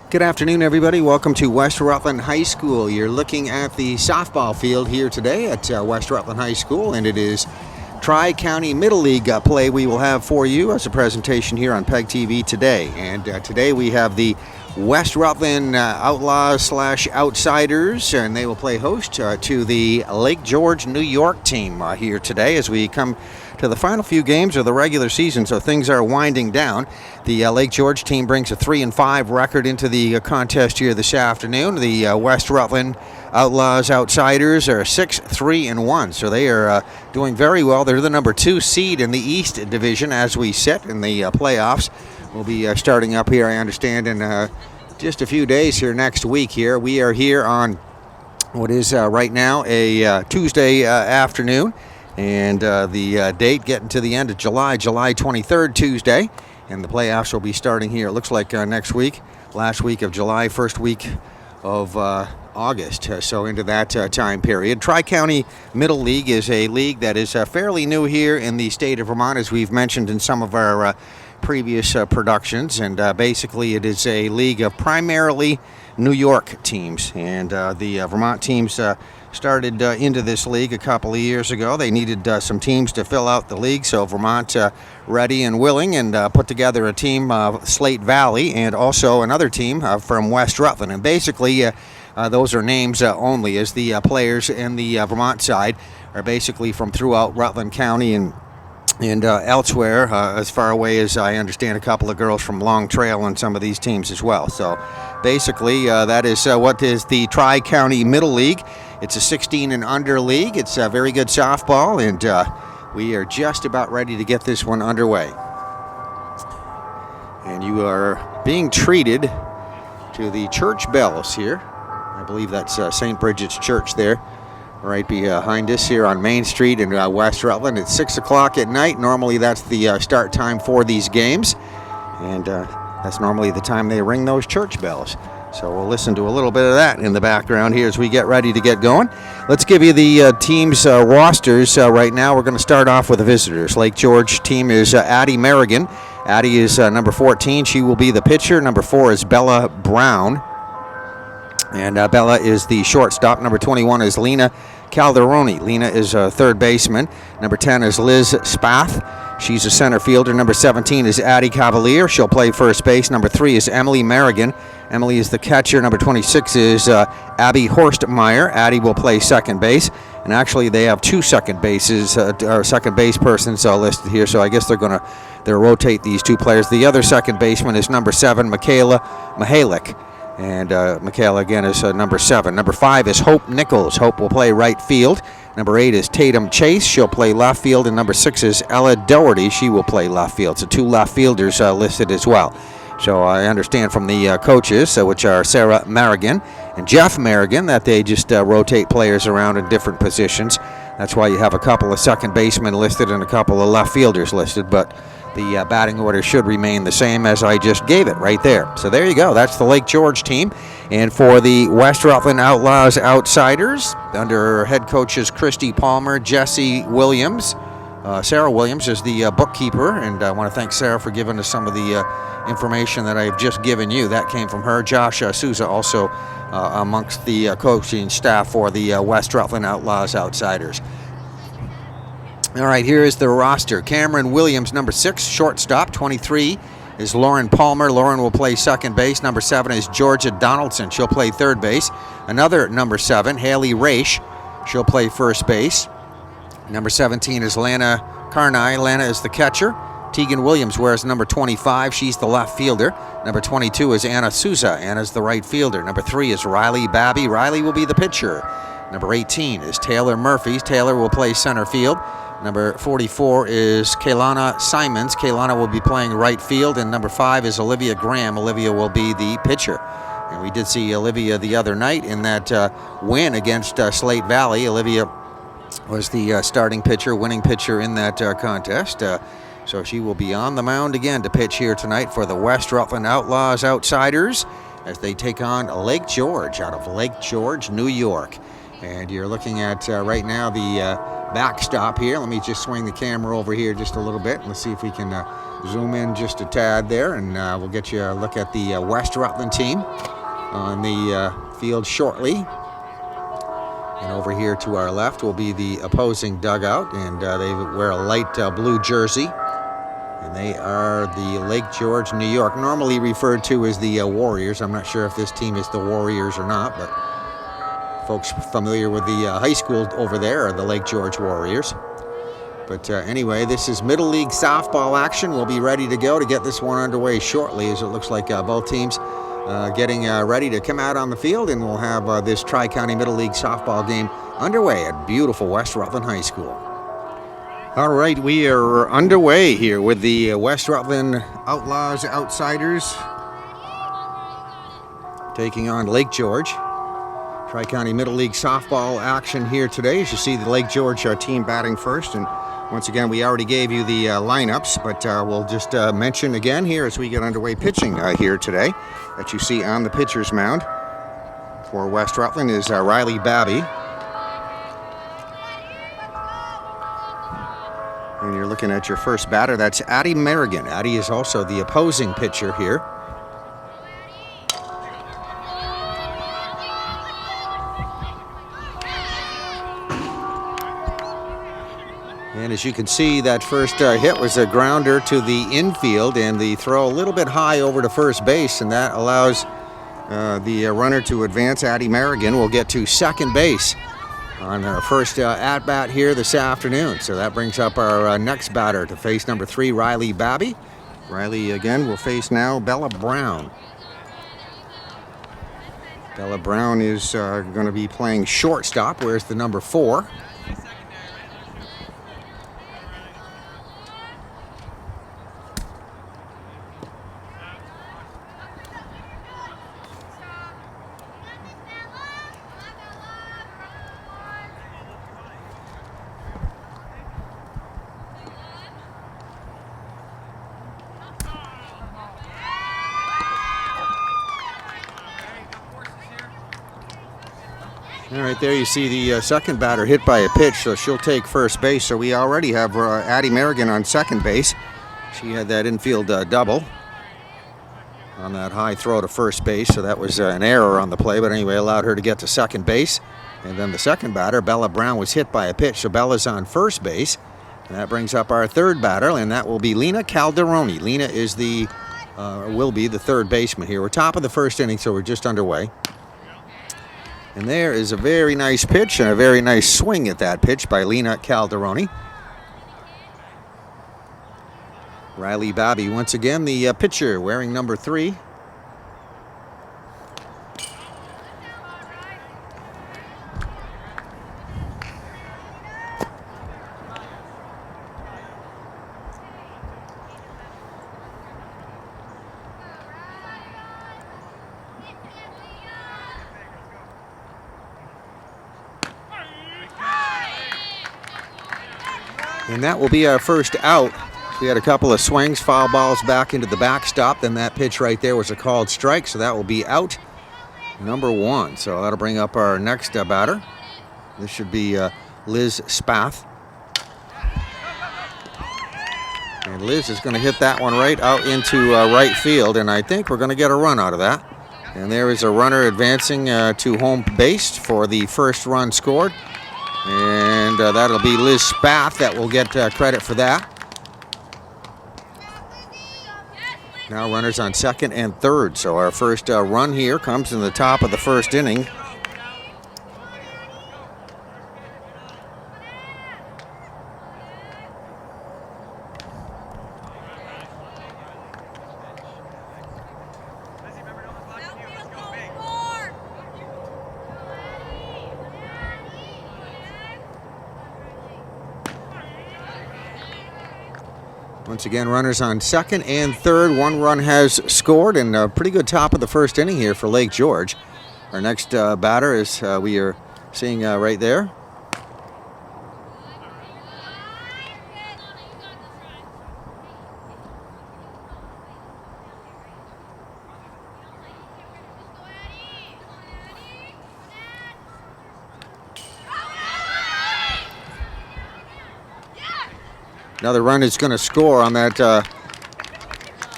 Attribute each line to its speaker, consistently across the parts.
Speaker 1: Good afternoon, everybody. Welcome to West Rutland High School. You're looking at the softball field here today at West Rutland High School, and it is Tri-County Middle League play we will have for you as a presentation here on PEGTV today. And today we have the West Rutland Outlaws / Outsiders, and they will play host to the Lake George, New York team here today as we come to the final few games of the regular season, so things are winding down. The Lake George team brings a 3-5 record into the contest here this afternoon. The West Rutland Outlaws Outsiders are 6-3-1, so they are doing very well. They're the number 2 seed in the East Division as we sit in the playoffs. We'll be starting up here, I understand, in just a few days here next week here. We are here on what is right now a Tuesday afternoon. And the date getting to the end of July 23rd, Tuesday. And the playoffs will be starting here, it looks like next week, last week of July, first week of August. So into that time period. Tri-County Middle League is a league that is fairly new here in the state of Vermont, as we've mentioned in some of our previous productions. And basically it is a league of primarily New York teams. And the Vermont teams started into this league a couple of years ago. They needed some teams to fill out the league, so Vermont ready and willing and put together a team, Slate Valley, and also another team from West Rutland. And basically those are names only, as the players in the Vermont side are basically from throughout Rutland County and elsewhere, as far away as I understand, a couple of girls from Long Trail on some of these teams as well. So basically that is what is the Tri-County Middle League. It's a 16 and under league. It's a very good softball, and we are just about ready to get this one underway. And you are being treated to the church bells here. I believe that's St. Bridget's Church there, right behind us here on Main Street in West Rutland. It's 6 o'clock at night. Normally that's the start time for these games, and that's normally the time they ring those church bells. So we'll listen to a little bit of that in the background here as we get ready to get going. Let's give you the team's rosters right now. We're going to start off with the visitors. Lake George team is Addie Merrigan. Addie is number 14. She will be the pitcher. Number 4 is Bella Brown. And Bella is the shortstop. Number 21 is Lena Calderoni. Lena is a third baseman. Number 10 is Liz Spath. She's a center fielder. Number 17 is Addie Cavalier. She'll play first base. Number 3 is Emily Merrigan. Emily is the catcher. Number 26 is Abby Horstmeyer. Addie will play second base. And actually, they have 2 second bases, or second base persons listed here. So I guess they'll rotate these 2 players. The other second baseman is number 7, Michaela Mihalik. And Michaela, again, is number 7. Number 5 is Hope Nichols. Hope will play right field. Number 8 is Tatum Chase. She'll play left field. And number 6 is Ella Doherty. She will play left field. So 2 left fielders listed as well. So I understand from the coaches, which are Sarah Merrigan and Jeff Merrigan, that they just rotate players around in different positions. That's why you have a couple of second basemen listed and a couple of left fielders listed. But the batting order should remain the same as I just gave it right there. So there you go. That's the Lake George team. And for the West Rutland Outlaws Outsiders, under head coaches Christy Palmer, Jesse Williams, Sarah Williams is the bookkeeper. And I want to thank Sarah for giving us some of the information that I've just given you. That came from her. Josh Souza also amongst the coaching staff for the West Rutland Outlaws Outsiders. All right, here is the roster. Cameron Williams, number 6, shortstop. 23 is Lauren Palmer. Lauren will play second base. Number 7 is Georgia Donaldson. She'll play third base. Another number 7, Haley Raish. She'll play first base. Number 17 is Lana Carney. Lana is the catcher. Tegan Williams wears number 25. She's the left fielder. Number 22 is Anna Souza. Anna's the right fielder. Number 3 is Riley Babby. Riley will be the pitcher. Number 18 is Taylor Murphy. Taylor will play center field. Number 44 is Kaylana Simons. Kaylana will be playing right field. And number 5 is Olivia Graham. Olivia will be the pitcher. And we did see Olivia the other night in that win against Slate Valley. Olivia was the starting pitcher, winning pitcher in that contest. So she will be on the mound again to pitch here tonight for the West Rutland Outlaws Outsiders as they take on Lake George out of Lake George, New York. And you're looking at right now the backstop here. Let me just swing the camera over here just a little bit. Let's see if we can zoom in just a tad there, and we'll get you a look at the West Rutland team on the field shortly. And over here to our left will be the opposing dugout, and they wear a light blue jersey. And they are the Lake George, New York, normally referred to as the Warriors. I'm not sure if this team is the Warriors or not, but folks familiar with the high school over there are the Lake George Warriors. But anyway, this is Middle League softball action. We'll be ready to go to get this one underway shortly, as it looks like both teams getting ready to come out on the field, and we'll have this Tri-County Middle League softball game underway at beautiful West Rutland High School. All right, we are underway here with the West Rutland Outlaws Outsiders taking on Lake George. Tri-County Middle League softball action here today. As you see, the Lake George team batting first. And once again, we already gave you the lineups, but we'll just mention again here as we get underway pitching here today that you see on the pitcher's mound for West Rutland is Riley Babby. And you're looking at your first batter. That's Addie Merrigan. Addie is also the opposing pitcher here. And as you can see, that first hit was a grounder to the infield, and the throw a little bit high over to first base, and that allows the runner to advance. Addie Merrigan will get to second base on our first at-bat here this afternoon. So that brings up our next batter to face number 3, Riley Babby. Riley, again, will face now Bella Brown. Bella Brown is going to be playing shortstop. Where's the number 4? All right, there you see the second batter hit by a pitch, so she'll take first base. So we already have Addie Merrigan on second base. She had that infield double on that high throw to first base, so that was an error on the play, but anyway, allowed her to get to second base. And then the second batter, Bella Brown, was hit by a pitch, so Bella's on first base. And that brings up our third batter, and that will be Lena Calderoni. Lena is will be the third baseman here. We're top of the first inning, so we're just underway. And there is a very nice pitch and a very nice swing at that pitch by Lena Calderoni. Riley Babby, once again, the pitcher, wearing number 3. And that will be our first out. We had a couple of swings, foul balls back into the backstop. Then that pitch right there was a called strike, so that will be out number 1. So that'll bring up our next batter. This should be Liz Spath. And Liz is going to hit that one right out into right field, and I think we're going to get a run out of that. And there is a runner advancing to home base for the first run scored. And that'll be Liz Spath that will get credit for that. Now runners on second and third. So our first run here comes in the top of the first inning. Once again, runners on second and third. One run has scored, and a pretty good top of the first inning here for Lake George. Our next batter is we are seeing right there. Another run is going to score on that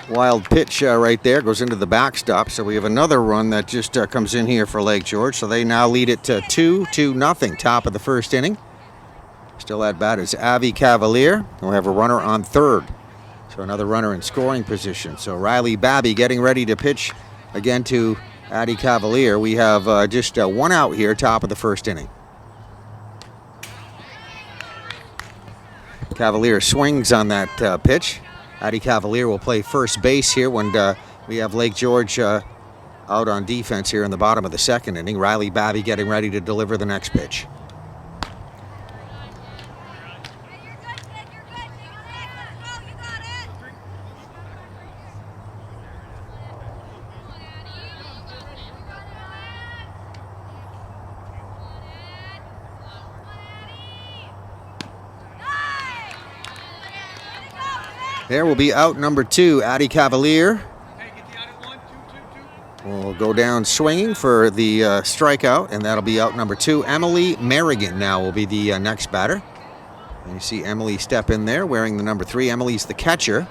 Speaker 1: wild pitch right there. Goes into the backstop. So we have another run that just comes in here for Lake George. So they now lead it to 2-0, top of the first inning. Still at bat is Avi Cavalier. We'll have a runner on third. So another runner in scoring position. So Riley Babby getting ready to pitch again to Addie Cavalier. We have just one out here, top of the first inning. Cavalier swings on that pitch. Addie Cavalier will play first base here when we have Lake George out on defense here in the bottom of the second inning. Riley Babby getting ready to deliver the next pitch. There will be out number 2, Addie Cavalier. Will go down swinging for the strikeout, and that'll be out number 2. Emily Merrigan now will be the next batter. And you see Emily step in there wearing the number 3. Emily's the catcher.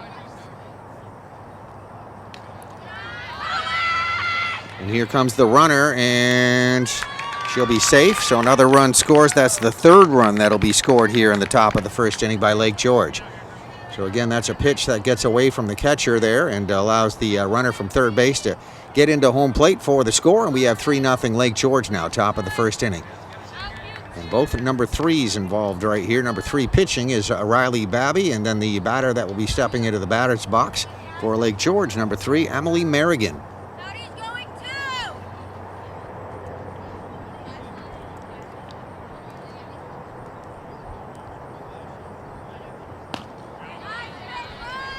Speaker 1: And here comes the runner, and she'll be safe. So another run scores. That's the third run that'll be scored here in the top of the first inning by Lake George. So again, that's a pitch that gets away from the catcher there and allows the runner from third base to get into home plate for the score. And we have 3-0 Lake George now, top of the first inning. And both number 3s involved right here. Number 3 pitching is Riley Babby, and then the batter that will be stepping into the batter's box for Lake George, number 3, Emily Merrigan.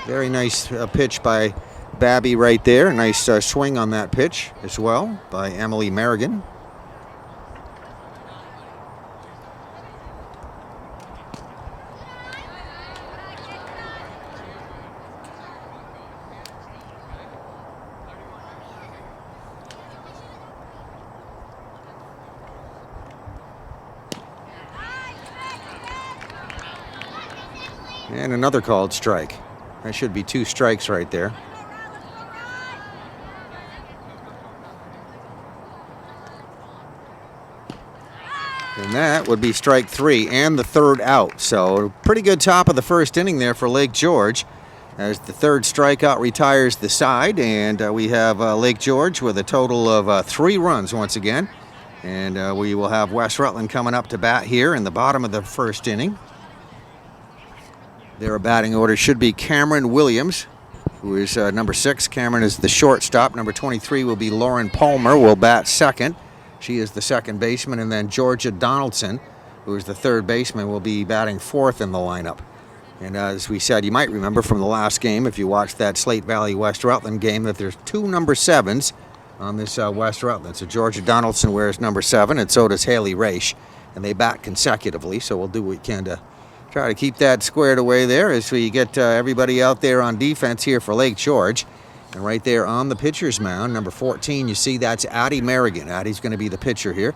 Speaker 1: Very nice pitch by Babby right there. Nice swing on that pitch as well by Emily Merrigan. And another called strike. That should be 2 strikes right there. And that would be strike 3 and the third out. So pretty good top of the first inning there for Lake George as the third strikeout retires the side. And we have Lake George with a total of 3 runs once again. And we will have West Rutland coming up to bat here in the bottom of the first inning. Their batting order should be Cameron Williams, who is number 6. Cameron is the shortstop. Number 23 will be Lauren Palmer, will bat second. She is the second baseman. And then Georgia Donaldson, who is the third baseman, will be batting fourth in the lineup. And as we said, you might remember from the last game, if you watched that Slate Valley West Rutland game, that there's 2 number 7s on this West Rutland. So Georgia Donaldson wears number 7, and so does Haley Raish. And they bat consecutively, so we'll do what we can to try to keep that squared away there as we get everybody out there on defense here for Lake George. And right there on the pitcher's mound, number 14, you see that's Addie Merrigan. Addie's going to be the pitcher here.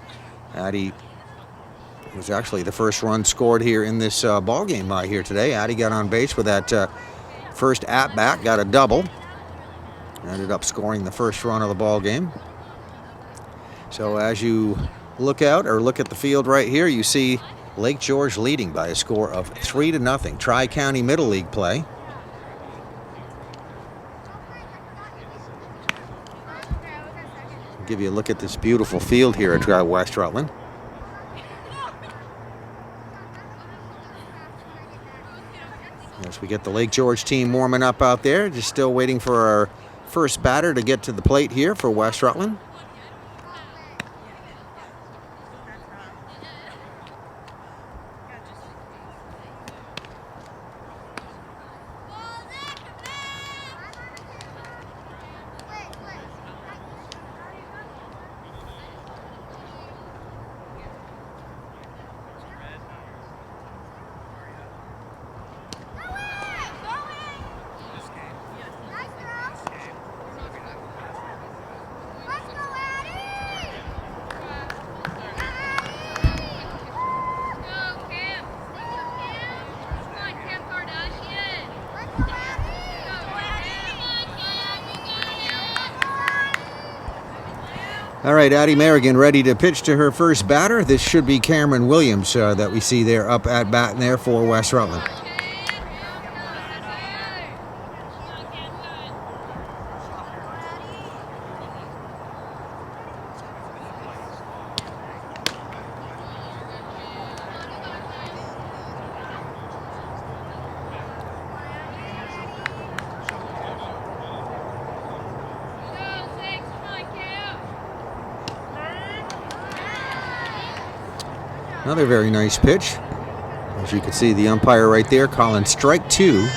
Speaker 1: Addie was actually the first run scored here in this ball game here today. Addie got on base with that first at-bat, got a double. Ended up scoring the first run of the ball game. So as you look out or look at the field right here, you see Lake George leading by a score of 3-0. Tri-County Middle League play. I'll give you a look at this beautiful field here at West Rutland. As we get the Lake George team warming up out there, just still waiting for our first batter to get to the plate here for West Rutland. All right, Addie Merrigan ready to pitch to her first batter. This should be Cameron Williams that we see there up at bat there for West Rutland. Another very nice pitch. As you can see, the umpire right there calling strike 2.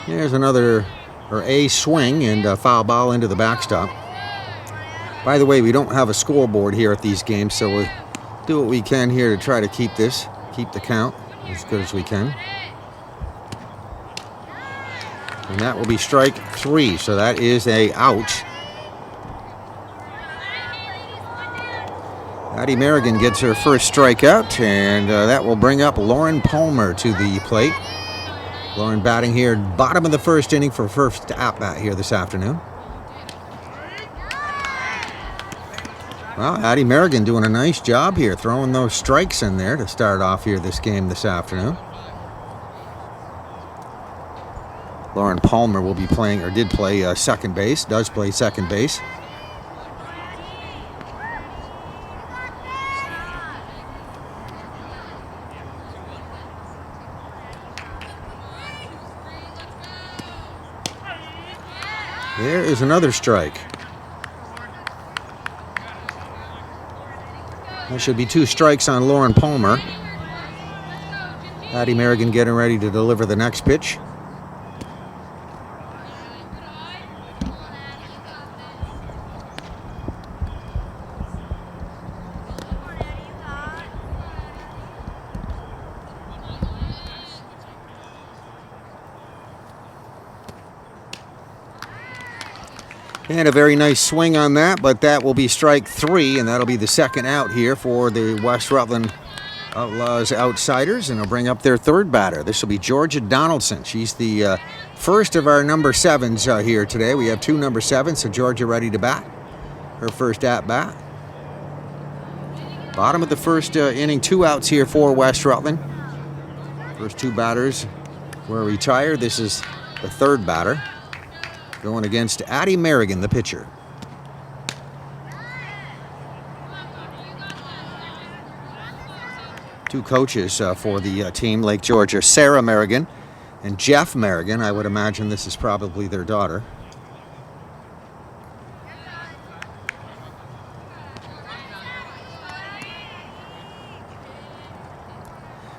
Speaker 1: There's another, or a swing, and a foul ball into the backstop. By the way, we don't have a scoreboard here at these games, so we'll do what we can here to try to keep the count as good as we can. And that will be strike 3, so that is a out. Addie Merrigan gets her first strikeout, and that will bring up Lauren Palmer to the plate. Lauren batting here, bottom of the first inning for first at-bat here this afternoon. Well, Addie Merrigan doing a nice job here, throwing those strikes in there to start off here this game this afternoon. Lauren Palmer will be playing, or did play second base, does play second base. There is another strike. There should be 2 strikes on Lauren Palmer. Addie Merrigan getting ready to deliver the next pitch. And a very nice swing on that, but that will be strike 3, and that'll be the second out here for the West Rutland Outlaws Outsiders, and they'll bring up their third batter. This will be Georgia Donaldson. She's the first of our number 7s here today. We have 2 number 7s, so Georgia ready to bat. Her first at-bat. Bottom of the first inning, 2 outs here for West Rutland. First 2 batters were retired. This is the third batter, going against Addie Merrigan, the pitcher. Two coaches for the team, Lake Georgia, Sarah Merrigan and Jeff Merrigan. I would imagine this is probably their daughter.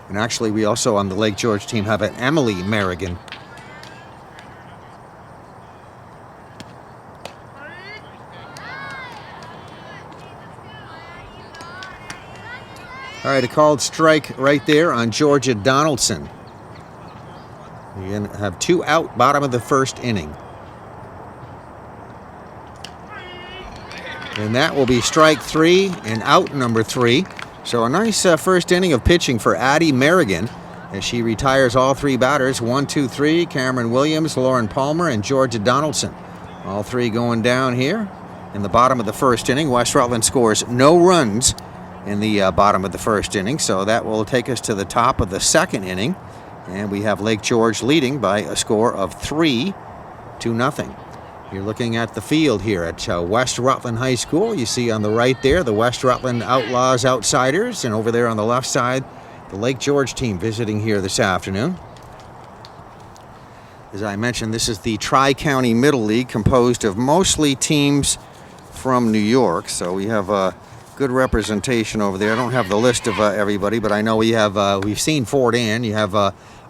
Speaker 1: And actually, we also on the Lake George team have an Emily Merrigan. All right, a called strike right there on Georgia Donaldson. We have 2 out, bottom of the first inning. And that will be strike 3 and out number 3. So a nice first inning of pitching for Addie Merrigan as she retires all 3 batters. 1, 2, 3, Cameron Williams, Lauren Palmer, and Georgia Donaldson. All 3 going down here in the bottom of the first inning. West Rutland scores no runs in the bottom of the first inning, so that will take us to the top of the second inning, and we have Lake George leading by a score of 3-0. You're looking at the field here at West Rutland High School. You see on the right there the West Rutland Outlaws Outsiders, and over there on the left side the Lake George team visiting here this afternoon. As I mentioned, this is the Tri-County Middle League, composed of mostly teams from New York, so we have good representation over there. I don't have the list of everybody, but I know we have we've seen Fort Ann. You have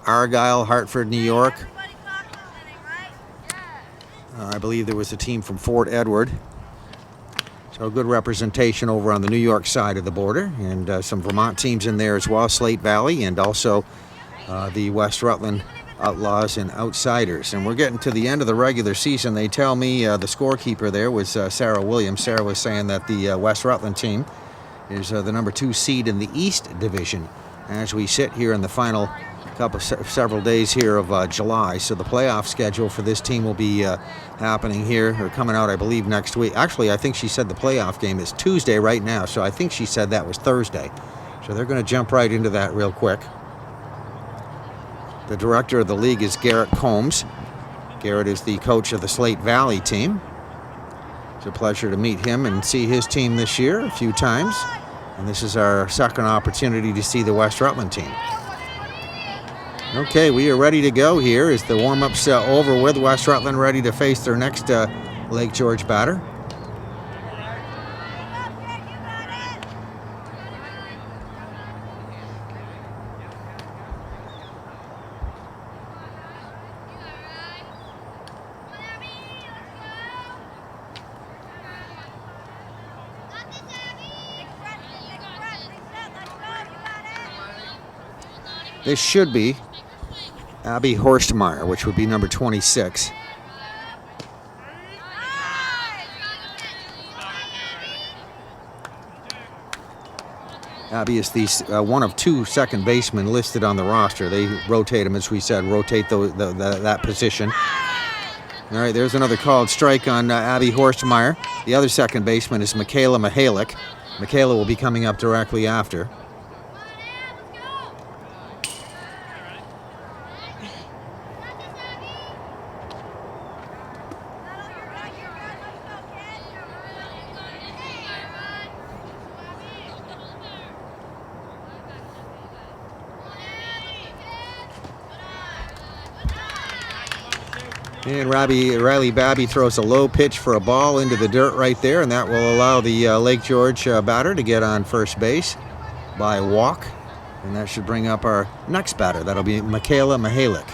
Speaker 1: Argyle, Hartford, New York. I believe there was a team from Fort Edward. So good representation over on the New York side of the border, and some Vermont teams in there as well, Slate Valley, and also the West Rutland Outlaws and Outsiders. And we're getting to the end of the regular season. They tell me the scorekeeper there was Sarah Williams. Sarah was saying that the West Rutland team is the number 2 seed in the East Division as we sit here in the final several days here of July. So the playoff schedule for this team will be happening here, or coming out, I believe, next week. Actually, I think she said the playoff game is Tuesday right now, so I think she said that was Thursday. So they're going to jump right into that real quick. The director of the league is Garrett Combs. Garrett is the coach of the Slate Valley team. It's a pleasure to meet him and see his team this year a few times. And this is our second opportunity to see the West Rutland team. Okay, we are ready to go here. Is the warm-ups over with? West Rutland ready to face their next Lake George batter. This should be Abby Horstmeyer, which would be number 26. Abby is the one of 2 second basemen listed on the roster. They rotate them, as we said, rotate that position. All right, there's another called strike on Abby Horstmeyer. The other second baseman is Michaela Mihalik. Michaela will be coming up directly after. And Riley Babby throws a low pitch for a ball into the dirt right there, and that will allow the Lake George batter to get on first base by a walk. And that should bring up our next batter. That'll be Michaela Mihalik.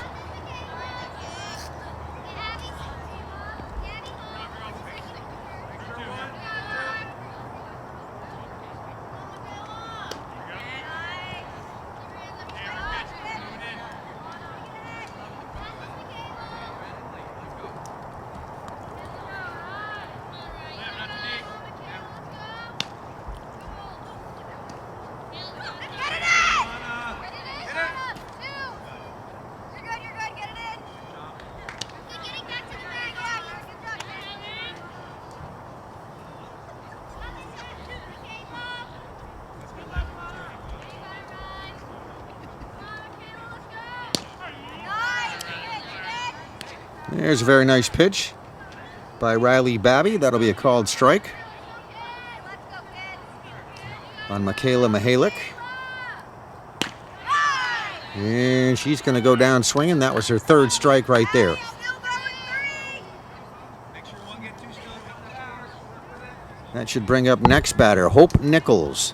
Speaker 1: There's a very nice pitch by Riley Babby. That'll be a called strike on Michaela Mihalik. And she's going to go down swinging. That was her 3rd strike right there. That should bring up next batter, Hope Nichols.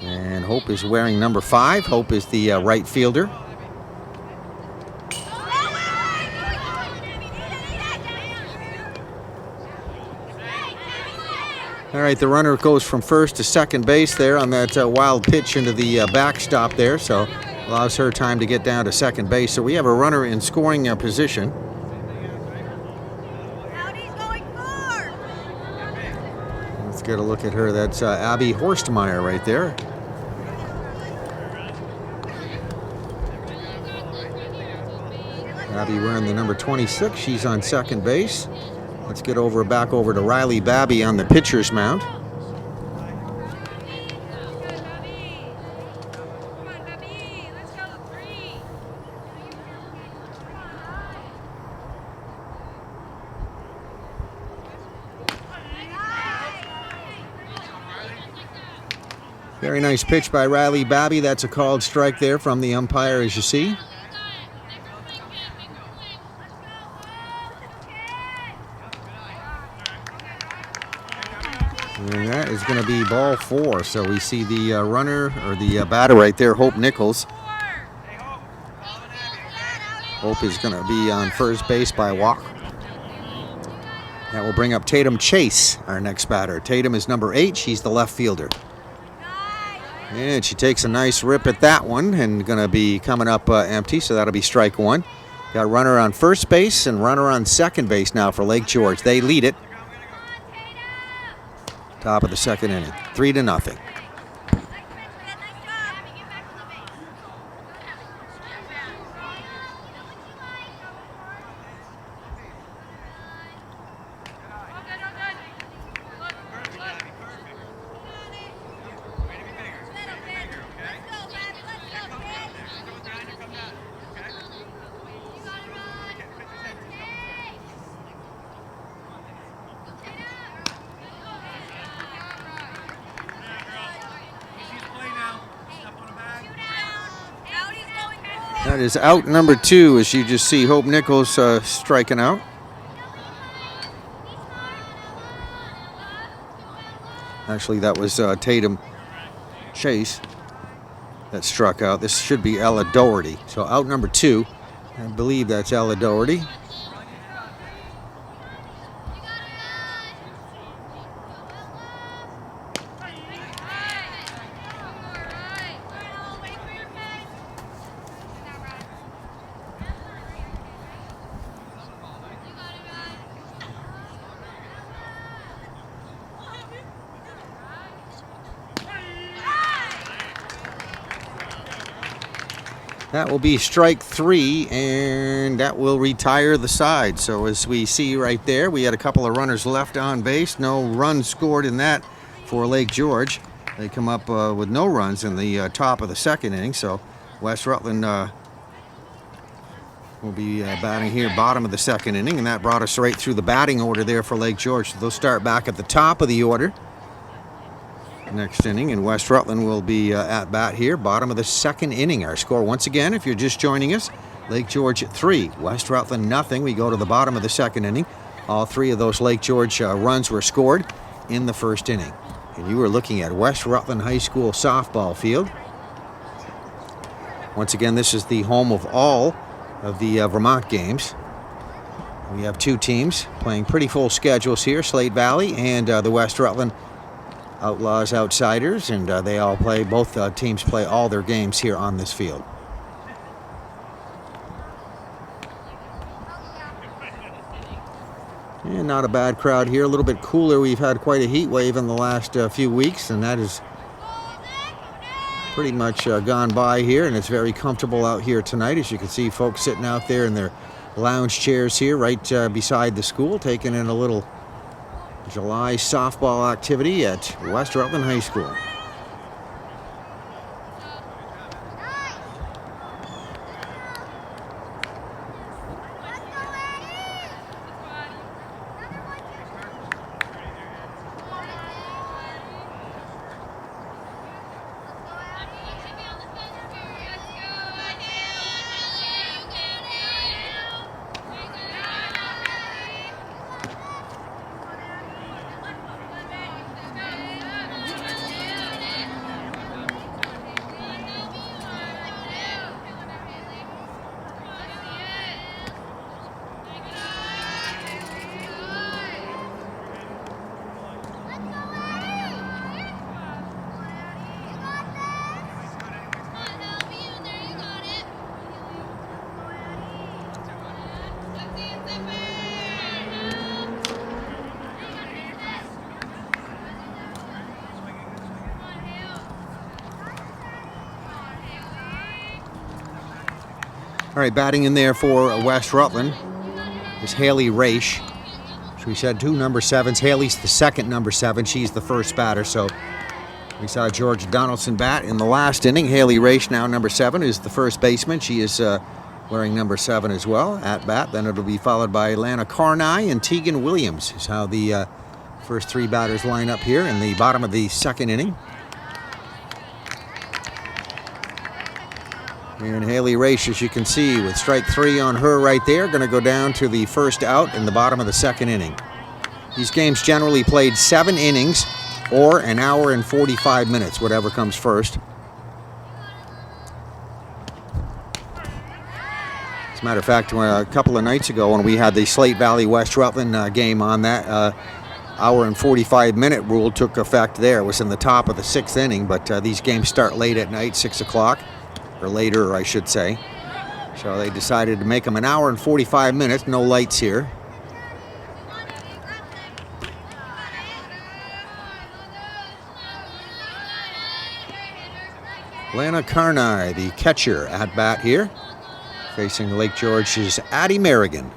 Speaker 1: And Hope is wearing number 5. Hope is the right fielder. All right, the runner goes from first to second base there on that wild pitch into the backstop there, so allows her time to get down to second base. So we have a runner in scoring position. Let's get a look at her. That's Abby Horstmeyer right there. Abby wearing the number 26. She's on second base. Let's get back over to Riley Babby on the pitcher's mound. Very nice pitch by Riley Babby. That's a called strike there from the umpire, as you see. And that is going to be ball 4. So we see the runner, or the batter right there, Hope Nichols. Hope is going to be on first base by a walk. That will bring up Tatum Chase, our next batter. Tatum is number 8. She's the left fielder. And she takes a nice rip at that one and going to be coming up empty, so that'll be strike one. Got runner on first base and runner on second base now for Lake George. They lead it. Top of the second inning, 3-0. That is out number 2, as you just see Hope Nichols striking out. Actually, that was Tatum Chase that struck out. This should be Ella Doherty. So out number 2. I believe that's Ella Doherty. That will be strike 3, and that will retire the side. So as we see right there, we had a couple of runners left on base. No runs scored in that for Lake George. They come up with no runs in the top of the second inning. So West Rutland will be batting here bottom of the second inning, and that brought us right through the batting order there for Lake George. So they'll start back at the top of the order next inning, and West Rutland will be at bat here, bottom of the second inning. Our score once again, if you're just joining us, Lake George 3, West Rutland nothing. We go to the bottom of the second inning. All 3 of those Lake George runs were scored in the first inning. And you were looking at West Rutland High School softball field. Once again, this is the home of all of the Vermont games. We have 2 teams playing pretty full schedules here, Slate Valley and the West Rutland Outlaws Outsiders, and they all play, both teams play all their games here on this field. And not a bad crowd here, a little bit cooler. We've had quite a heat wave in the last few weeks, and that is pretty much gone by here, and it's very comfortable out here tonight. As you can see, folks sitting out there in their lounge chairs here right beside the school, taking in a little July softball activity at West Rutland High School. All right, batting in there for West Rutland is Haley Raish. So we said 2 number 7s. Haley's the second number 7. She's the first batter. So we saw George Donaldson bat in the last inning. Haley Raish, now number 7, is the first baseman. She is wearing number 7 as well at bat. Then it'll be followed by Lana Carney and Tegan Williams is how the first 3 batters line up here in the bottom of the second inning. And Haley Raish, as you can see, with strike 3 on her right there, going to go down to the first out in the bottom of the second inning. These games generally played 7 innings or an hour and 45 minutes, whatever comes first. As a matter of fact, a couple of nights ago when we had the Slate Valley West Rutland game on, that hour and 45-minute rule took effect there. It was in the top of the 6th inning, but these games start late at night, 6 o'clock, or later, I should say. So they decided to make them an hour and 45 minutes, no lights here. Lana Carney, the catcher, at bat here, facing Lake George's Addie Merrigan.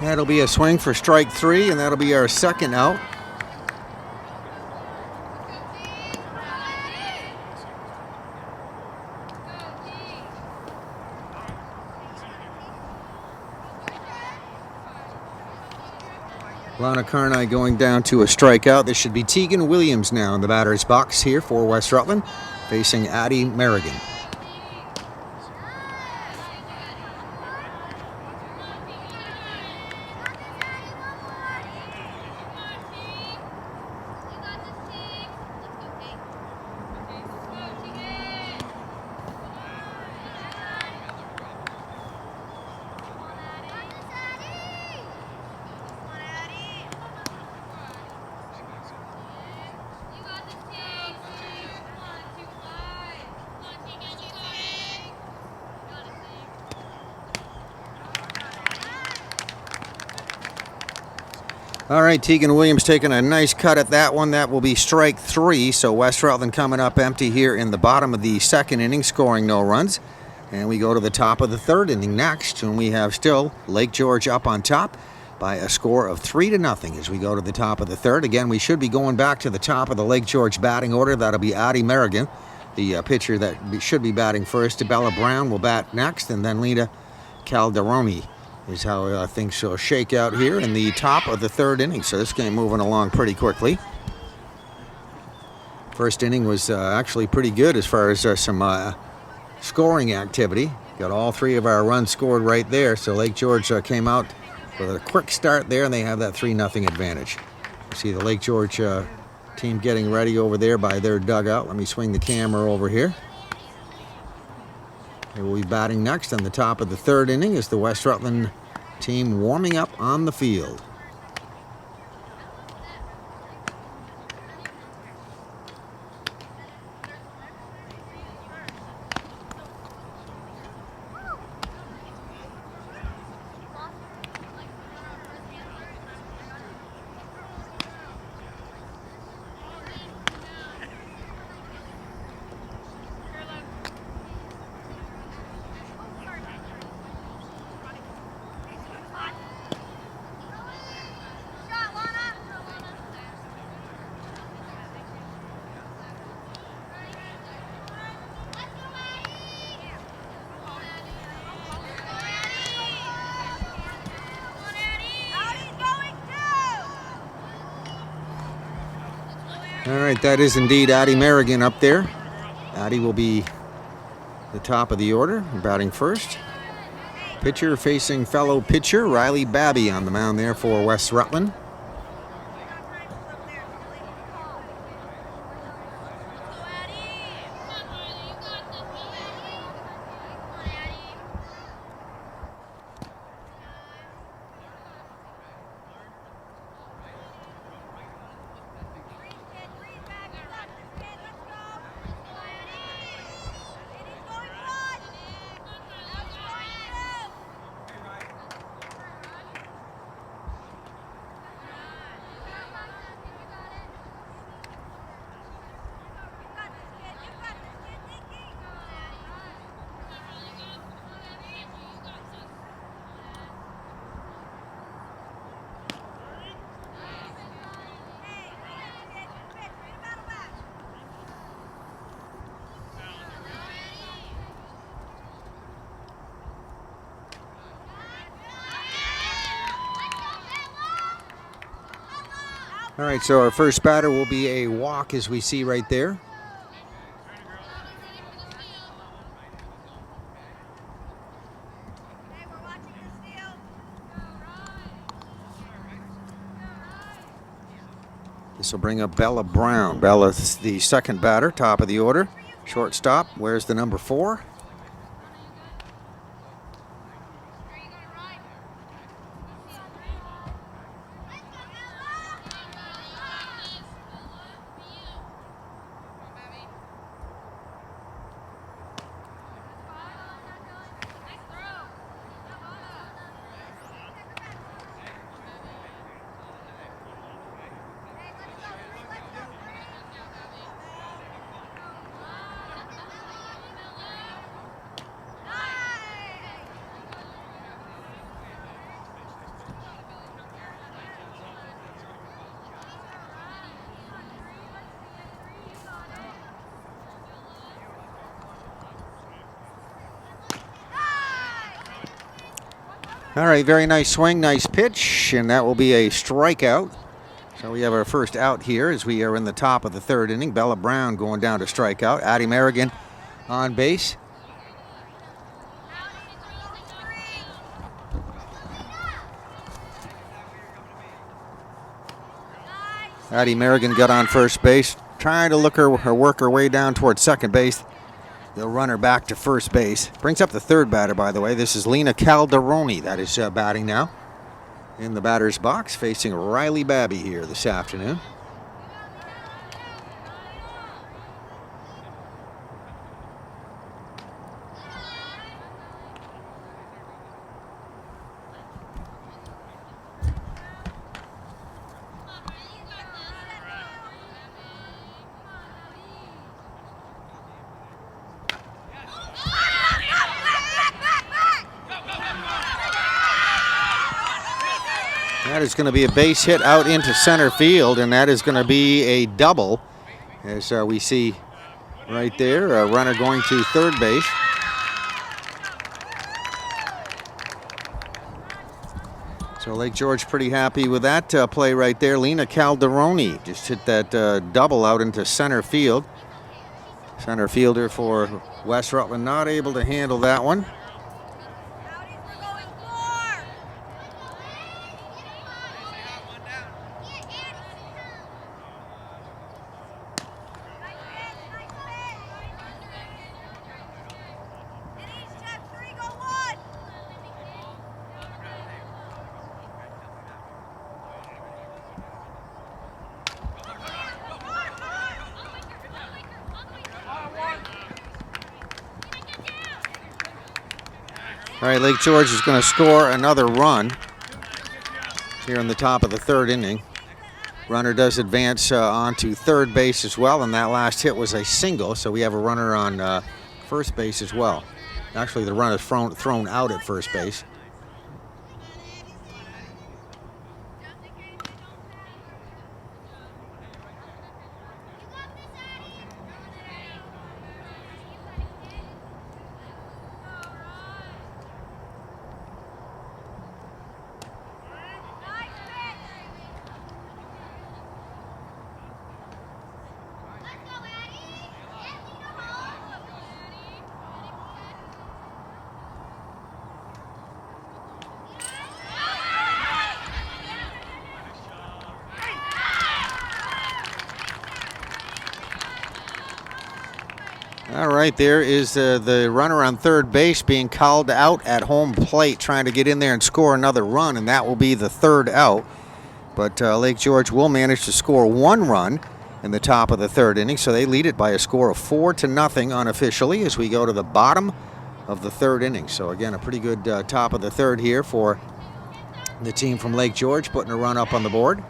Speaker 1: That'll be a swing for strike 3, and that'll be our second out. Lana Carney going down to a strikeout. This should be Tegan Williams now in the batter's box here for West Rutland, facing Addie Merrigan. All right, Tegan Williams taking a nice cut at that one. That will be strike 3. So West Rutland coming up empty here in the bottom of the 2nd inning, scoring no runs. And we go to the top of the 3rd inning next, and we have still Lake George up on top by a score of 3-0 as we go to the top of the 3rd. Again, we should be going back to the top of the Lake George batting order. That'll be Addie Merrigan, the pitcher that should be batting first. Bella Brown will bat next, and then Lita Calderoni is how things will shake out here in the top of the 3rd inning. So this game moving along pretty quickly. First inning was actually pretty good as far as some scoring activity. Got all 3 of our runs scored right there. So Lake George came out with a quick start there, and they have that 3-0 advantage. You see the Lake George team getting ready over there by their dugout. Let me swing the camera over here. They will be batting next on the top of the 3rd inning as the West Rutland team warming up on the field. All right, that is indeed Addie Merrigan up there. Addie will be the top of the order, batting first. Pitcher facing fellow pitcher Riley Babby on the mound there for West Rutland. All right, so our first batter will be a walk, as we see right there. This will bring up Bella Brown. Bella's the second batter, top of the order. Shortstop, where's the number 4? All right, very nice swing, nice pitch, and that will be a strikeout. So we have our first out here as we are in the top of the third inning. Bella Brown going down to strikeout. Addie Merrigan on base. Addie Merrigan got on first base, trying to work her way down towards second base. They'll run her back to first base. Brings up the third batter, by the way. This is Lena Calderoni that is batting now in the batter's box, facing Riley Babby here this afternoon. That is going to be a base hit out into center field, and that is going to be a double, as we see right there, a runner going to third base. So Lake George pretty happy with that play right there. Lena Calderoni just hit that double out into center field. Center fielder for West Rutland not able to handle that one. All right, Lake George is going to score another run here in the top of the third inning. Runner does advance onto third base as well, and that last hit was a single, so we have a runner on first base as well. Actually, the run is thrown out at first base. All right, there is the runner on third base being called out at home plate, trying to get in there and score another run, and that will be the third out. But Lake George will manage to score one run in the top of the third inning, so they lead it by a score of 4-0 unofficially as we go to the bottom of the third inning. So again, a pretty good top of the third here for the team from Lake George, putting a run up on the board.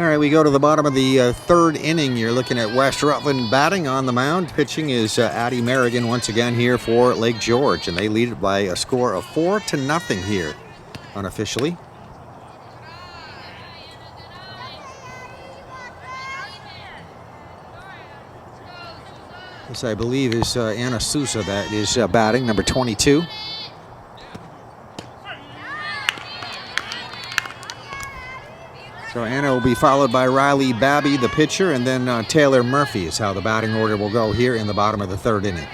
Speaker 1: All right, we go to the bottom of the third inning. You're looking at West Rutland batting. On the mound. Pitching is Addie Merrigan once again here for Lake George, and they lead it by a score of 4-0 here, unofficially. This, I believe, is Anna Sousa that is batting, number 22. So Anna will be followed by Riley Babby, the pitcher, and then Taylor Murphy is how the batting order will go here in the bottom of the third inning.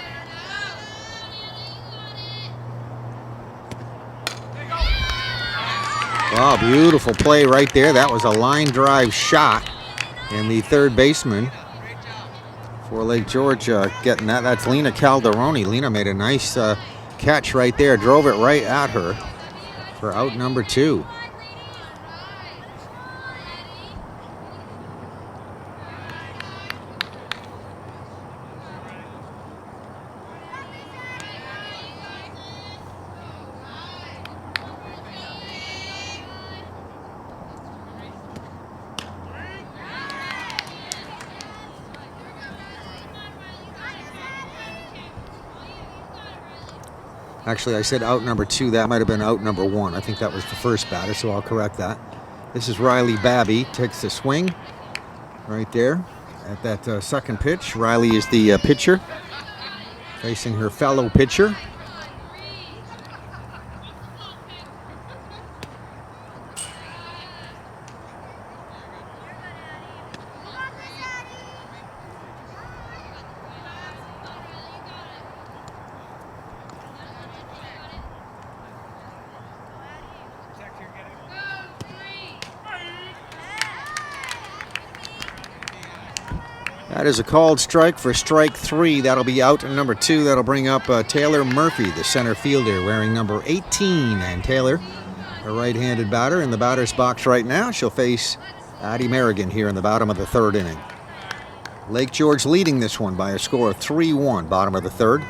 Speaker 1: Wow, beautiful play right there. That was a line drive shot, and the third baseman for Lake George getting that. That's Lena Calderoni. Lena made a nice catch right there, drove it right at her for out number 2. Actually, I said out number 2. That might have been out number 1. I think that was the first batter, so I'll correct that. This is Riley Babby. Takes the swing right there at that second pitch. Riley is the pitcher, facing her fellow pitcher. That is a called strike for strike 3. That'll be out in number 2. That'll bring up Taylor Murphy, the center fielder, wearing number 18. And Taylor, a right-handed batter, in the batter's box right now. She'll face Addie Merrigan here in the bottom of the third inning. Lake George leading this one by a score of 3-1, bottom of the third.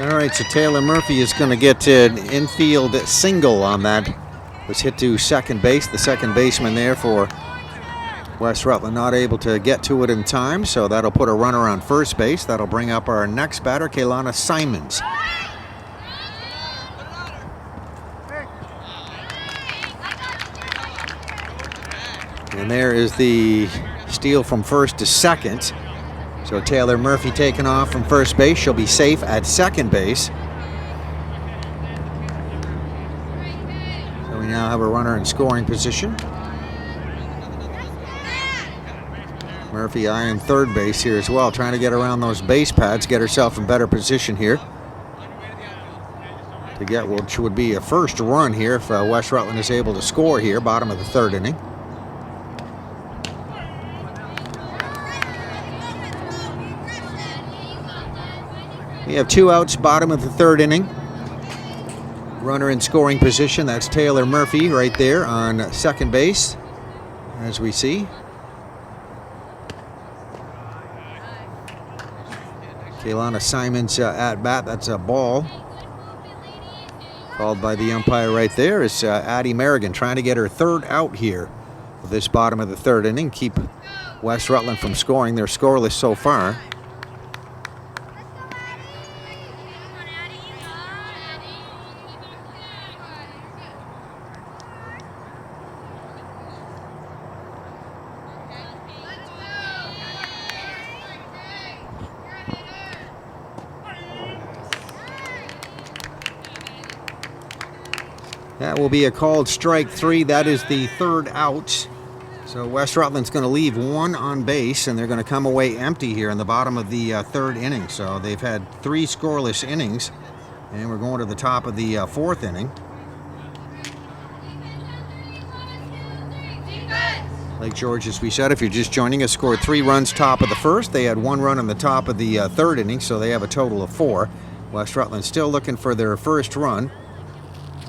Speaker 1: All right, so Taylor Murphy is going to get an infield single on that. Was hit to second base. The second baseman there for West Rutland not able to get to it in time, so that'll put a runner on first base. That'll bring up our next batter, Kaylana Simons. And there is the steal from first to second. So Taylor Murphy taking off from first base. She'll be safe at second base. So we now have a runner in scoring position. Murphy eyeing third base here as well, trying to get around those base pads, get herself in better position here to get what would be a first run here if West Rutland is able to score here, bottom of the third inning. We have 2 outs, bottom of the third inning. Runner in scoring position, that's Taylor Murphy right there on second base, as we see. Kaylana Simons at bat, that's a ball. Called by the umpire right there is Addie Merrigan, trying to get her third out here for this bottom of the third inning. Keep West Rutland from scoring. They're scoreless so far. That will be a called strike 3. That is the third out. So West Rutland's going to leave one on base, and they're going to come away empty here in the bottom of the third inning. So they've had 3 scoreless innings, and we're going to the top of the fourth inning. Lake George, as we said, if you're just joining us, scored 3 runs top of the first. They had 1 run in the top of the third inning, so they have a total of 4. West Rutland still looking for their first run.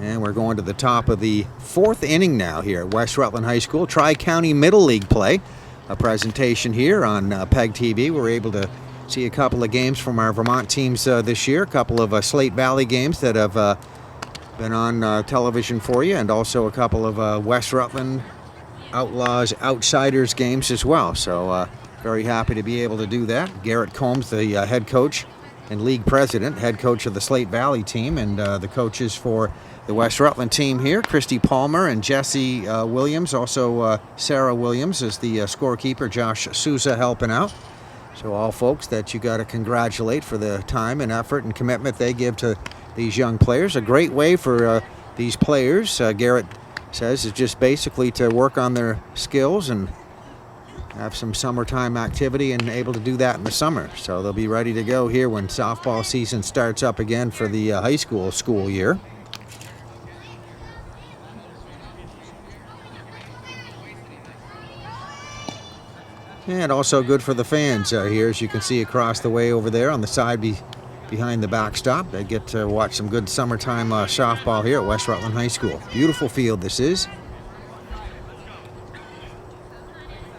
Speaker 1: And we're going to the top of the fourth inning now here at West Rutland High School. Tri-County Middle League play. A presentation here on PEGTV. We're able to see a couple of games from our Vermont teams this year. A couple of Slate Valley games that have been on television for you. And also a couple of West Rutland Outlaws Outsiders games as well. So very happy to be able to do that. Garrett Combs, the head coach and league president, head coach of the Slate Valley team, and the coaches for the West Rutland team here, Christy Palmer and Jesse Williams. Also Sarah Williams is the scorekeeper. Josh Souza helping out. So all folks that you got to congratulate for the time and effort and commitment they give to these young players. A great way for these players, Garrett says, is just basically to work on their skills and have some summertime activity, and able to do that in the summer. So they'll be ready to go here when softball season starts up again for the high school year. And also good for the fans here, as you can see across the way over there on the side behind the backstop. They get to watch some good summertime softball here at West Rutland High School. Beautiful field this is.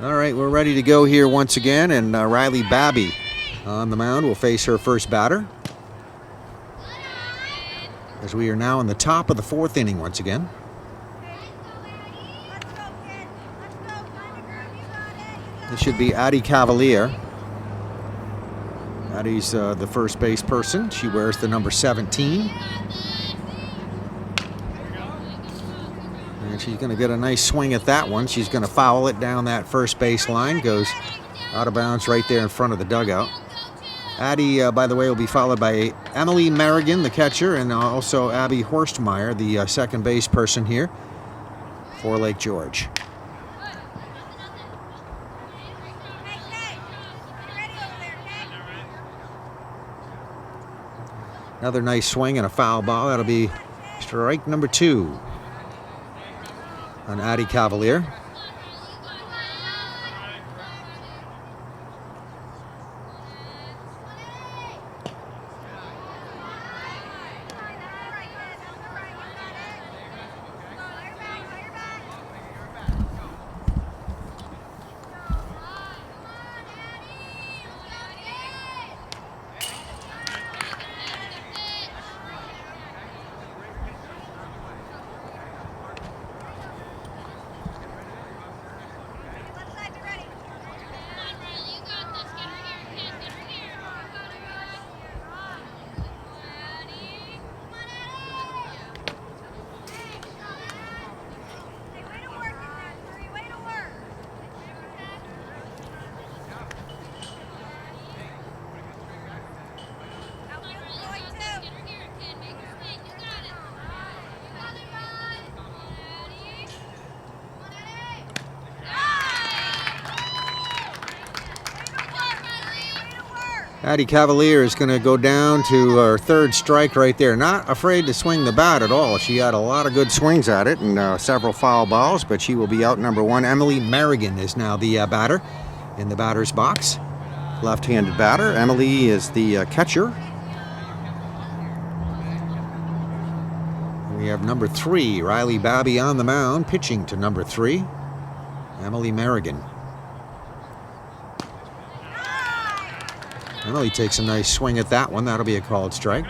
Speaker 1: All right, we're ready to go here once again, and Riley Babby on the mound will face her first batter, as we are now in the top of the fourth inning once again. This should be Addie Cavalier. Addie's the first base person. She wears the number 17. And she's going to get a nice swing at that one. She's going to foul it down that first base line. Goes out of bounds right there in front of the dugout. Addie, by the way, will be followed by Emily Merrigan, the catcher, and also Abby Horstmeyer, the second base person here for Lake George. Another nice swing and a foul ball. That'll be strike number 2 on Addie Cavalier. Addie Cavalier is going to go down to her third strike right there. Not afraid to swing the bat at all. She had a lot of good swings at it and several foul balls, but she will be out number 1. Emily Merrigan is now the batter in the batter's box. Left-handed batter. Emily is the catcher. We have number 3, Riley Babby on the mound, pitching to number 3, Emily Merrigan. Emily takes a nice swing at that one. That'll be a called strike.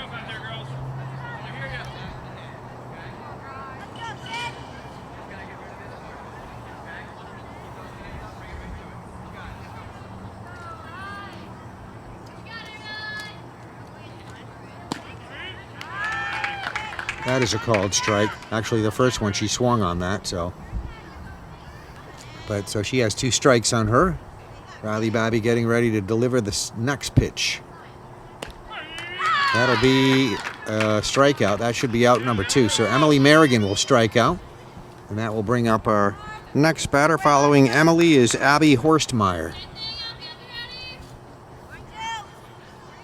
Speaker 1: That is a called strike. Actually, the first one she swung on that, so she has 2 strikes on her. Riley Babby getting ready to deliver the next pitch. That'll be a strikeout. That should be out number 2. So Emily Merrigan will strike out. And that will bring up our next batter. Following Emily is Abby Horstmeyer.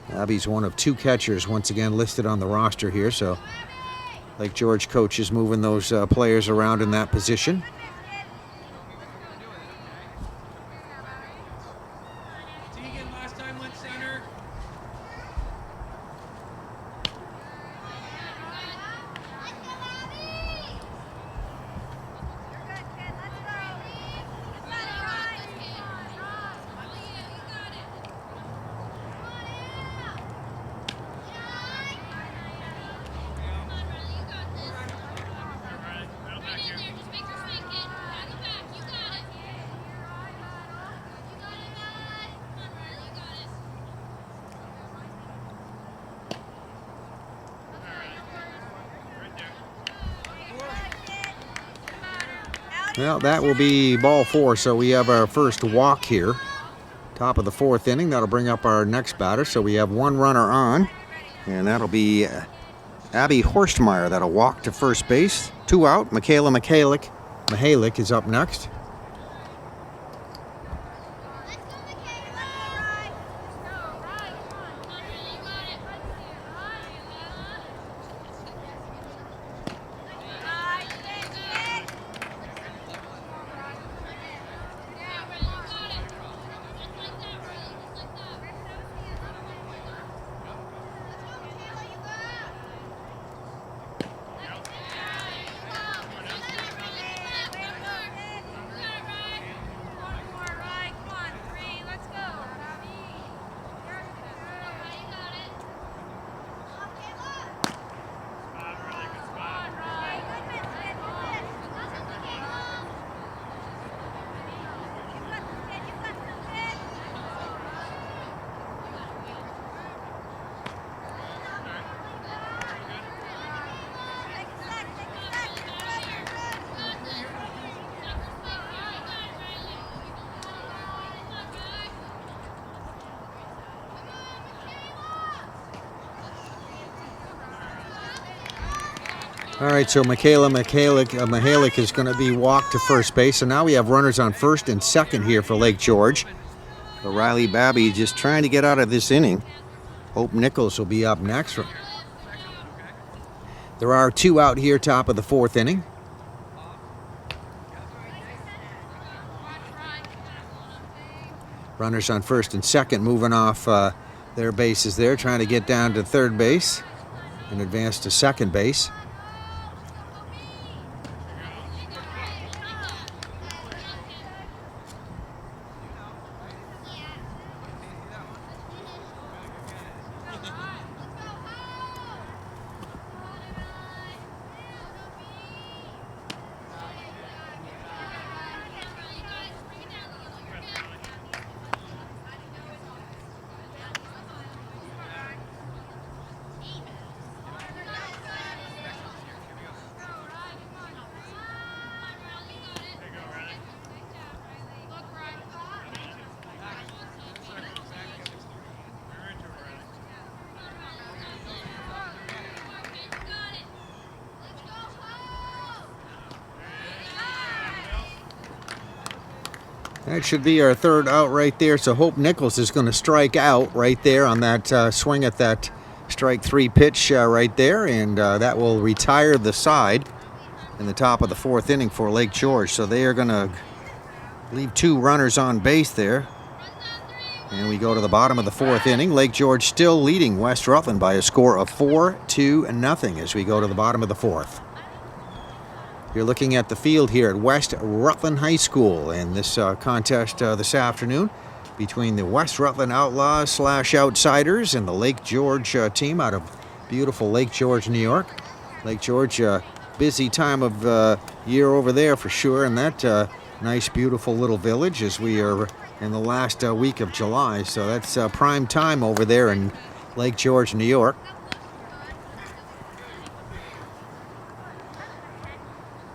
Speaker 1: Abby's one of 2 catchers once again listed on the roster here. So Lake George coach is moving those players around in that position. Well, that will be ball 4, so we have our first walk here. Top of the 4th inning. That'll bring up our next batter. So we have 1 runner on, and that'll be Abby Horstmeyer. That'll walk to first base. 2 out. Michaela Mihalik is up next. All right, so Michaela Mihalik is going to be walked to first base. So now we have runners on first and second here for Lake George. So Riley Babby just trying to get out of this inning. Hope Nichols will be up next. There are 2 out here, top of the 4th inning. Runners on first and second moving off their bases there, trying to get down to third base and advance to second base. That should be our 3rd out right there. So Hope Nichols is going to strike out right there on that swing at that strike 3 pitch right there. And that will retire the side in the top of the 4th inning for Lake George. So they are going to leave 2 runners on base there. And we go to the bottom of the 4th inning. Lake George still leading West Rutland by a score of 4-0 as we go to the bottom of the 4th. You're looking at the field here at West Rutland High School in this contest this afternoon between the West Rutland Outlaws / Outsiders and the Lake George team out of beautiful Lake George, New York. Lake George, busy time of year over there for sure, and that nice, beautiful little village as we are in the last week of July. So that's prime time over there in Lake George, New York.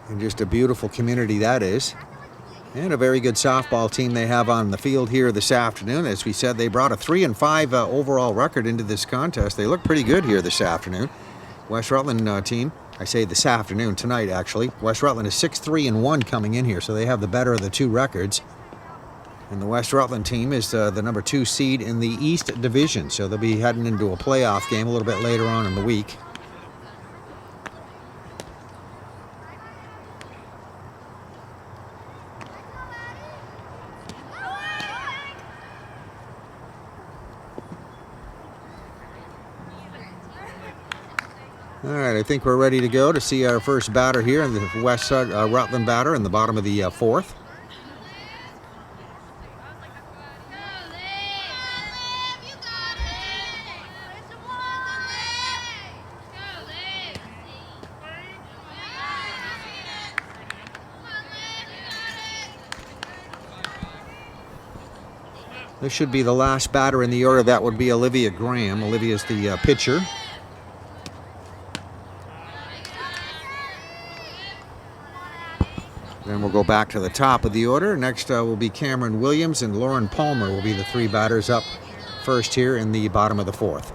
Speaker 1: And just a beautiful community that is. And a very good softball team they have on the field here this afternoon. As we said, they brought a 3-5 overall record into this contest. They look pretty good here this afternoon. West Rutland team, I say this afternoon, tonight actually. West Rutland is 6-3-1 coming in here, so they have the better of the two records. And the West Rutland team is the number 2 seed in the East Division, so they'll be heading into a playoff game a little bit later on in the week. All right, I think we're ready to go to see our first batter here in the West Rutland batter in the bottom of the fourth. This should be the last batter in the order. That would be Olivia Graham. Olivia's the pitcher. Then we'll go back to the top of the order. Next will be Cameron Williams and Lauren Palmer will be the 3 batters up first here in the bottom of the fourth.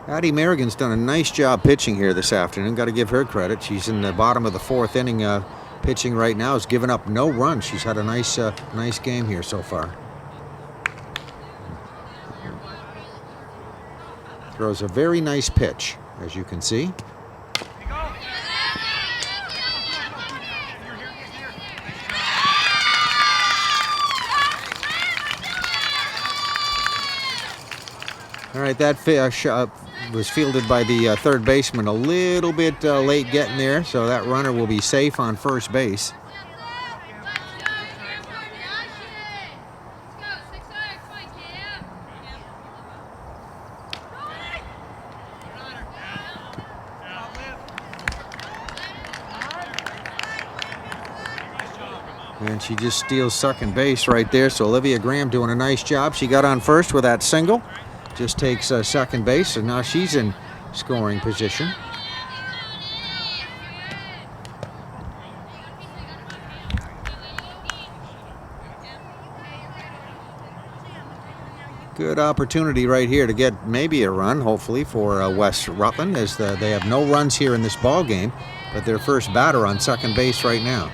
Speaker 1: Addie Merrigan's done a nice job pitching here this afternoon. Got to give her credit. She's in the bottom of the fourth inning pitching right now. Has given up no runs. She's had a nice game here so far. Throws a very nice pitch, as you can see. All right, that shot was fielded by the third baseman a little bit late getting there, so that runner will be safe on first base. And she just steals second base right there, so Olivia Graham doing a nice job. She got on first with that single. Just takes second base, and now she's in scoring position. Good opportunity right here to get maybe a run, hopefully, for West Rutland, as they have no runs here in this ball game, but their first batter on second base right now.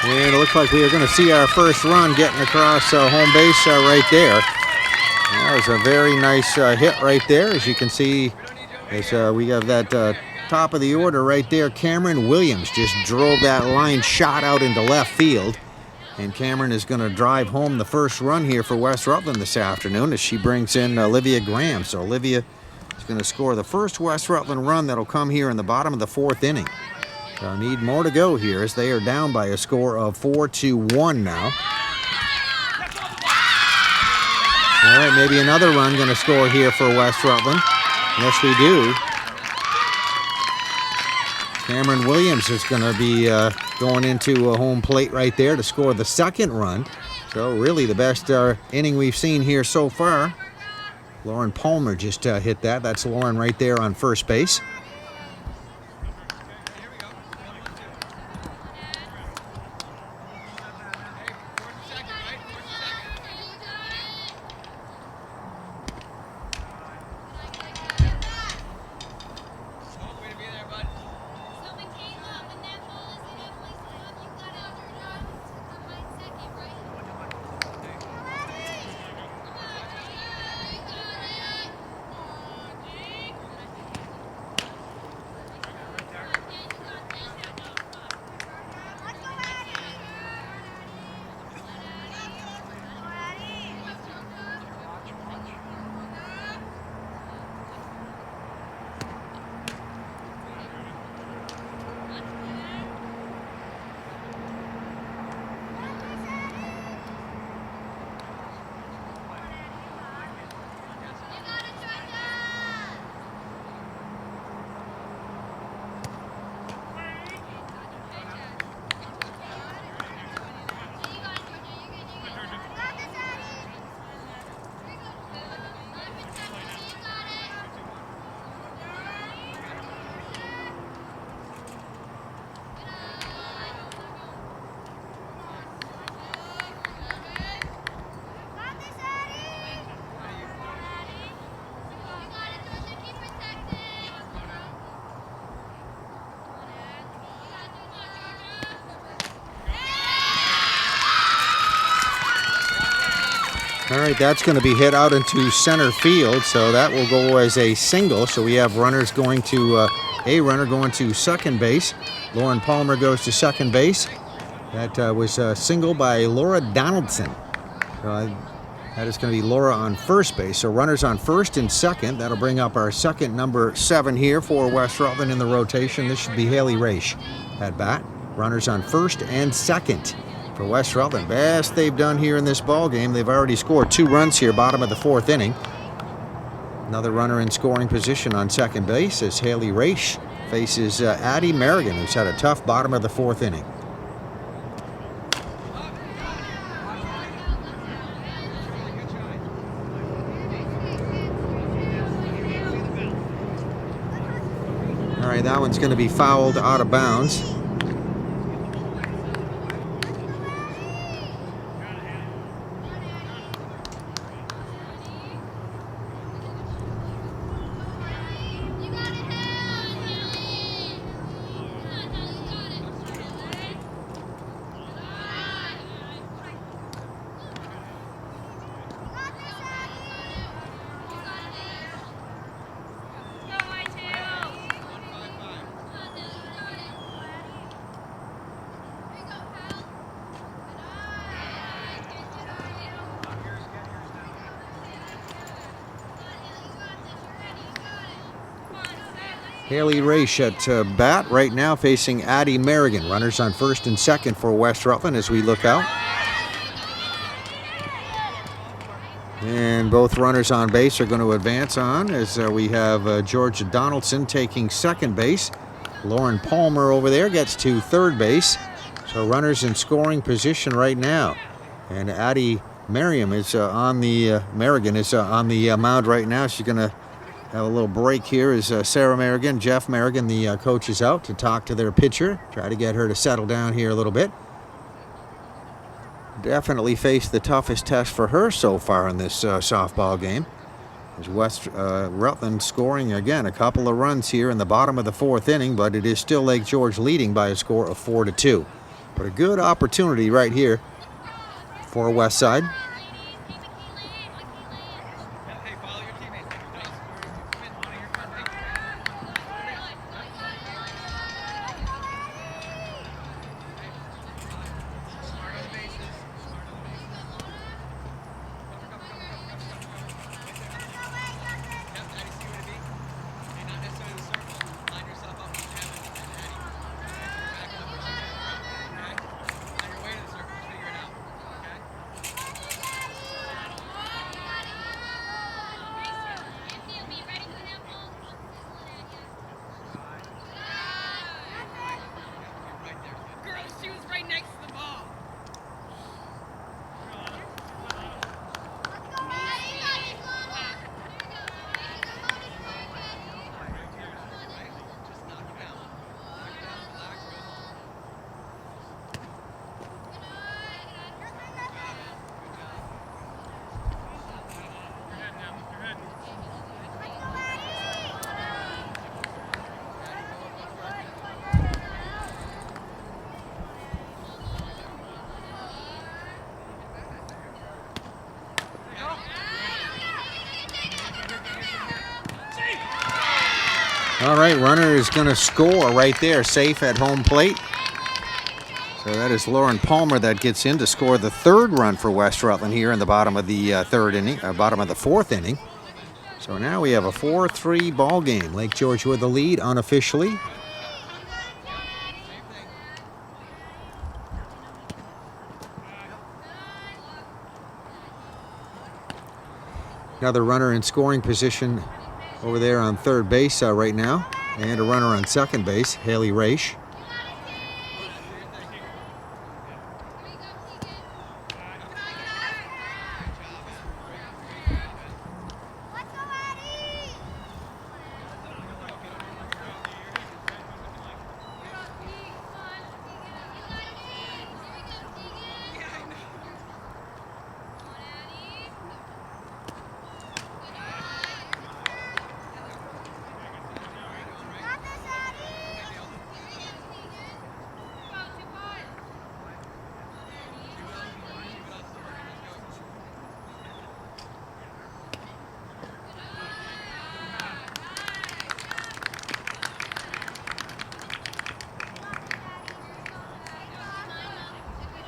Speaker 1: And it looks like we are going to see our first run getting across home base right there. That was a very nice hit right there, as you can see. As we have that top of the order right there. Cameron Williams just drove that line shot out into left field. And Cameron is going to drive home the first run here for West Rutland this afternoon as she brings in Olivia Graham. So Olivia is going to score the first West Rutland run that'll come here in the bottom of the fourth inning. So need more to go here as they are down by a score of 4-1 now. All right, maybe another run going to score here for West Rutland. Yes, we do. Cameron Williams is going to be going into a home plate right there to score the second run. So really the best inning we've seen here so far. Lauren Palmer just hit that. That's Lauren right there on first base. All right, that's going to be hit out into center field, so that will go as a single. So we have runners going to a runner going to second base. Lauren Palmer goes to second base. That was a single by Laura Donaldson. That is going to be Laura on first base. So runners on first and second. That'll bring up our second number 7 here for West Rutland in the rotation. This should be Haley Raish at bat. Runners on first and second for West Rutland. Best they've done here in this ball game. They've already scored 2 runs here, bottom of the 4th inning. Another runner in scoring position on second base as Haley Raish faces Addie Merrigan, who's had a tough bottom of the 4th inning. All right, that one's going to be fouled out of bounds. Haley Raish at bat right now facing Addie Merrigan. Runners on first and second for West Rutland as we look out. And both runners on base are going to advance on as we have Georgia Donaldson taking second base. Lauren Palmer over there gets to third base. So runners in scoring position right now. And Addie Merrigan is on the mound right now. She's going to have a little break here as Sarah Merrigan, Jeff Merrigan, the coach, is out to talk to their pitcher, try to get her to settle down here a little bit. Definitely faced the toughest test for her so far in this softball game. As West Rutland scoring again a couple of runs here in the bottom of the 4th inning, but it is still Lake George leading by a score of 4-2. But a good opportunity right here for West Side. All right, runner is going to score right there, safe at home plate. So that is Lauren Palmer that gets in to score the 3rd run for West Rutland here in the bottom of the 4th inning. So now we have a 4-3 ball game. Lake George with the lead unofficially. Another runner in scoring position over there on third base right now, and a runner on second base, Haley Raish.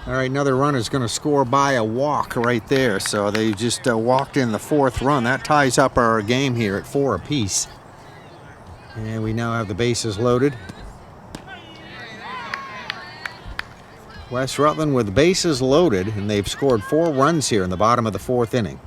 Speaker 1: All right, another runner is going to score by a walk right there. So they just walked in the 4th run. That ties up our game here at 4 apiece. And we now have the bases loaded. West Rutland with the bases loaded, and they've scored 4 runs here in the bottom of the 4th inning.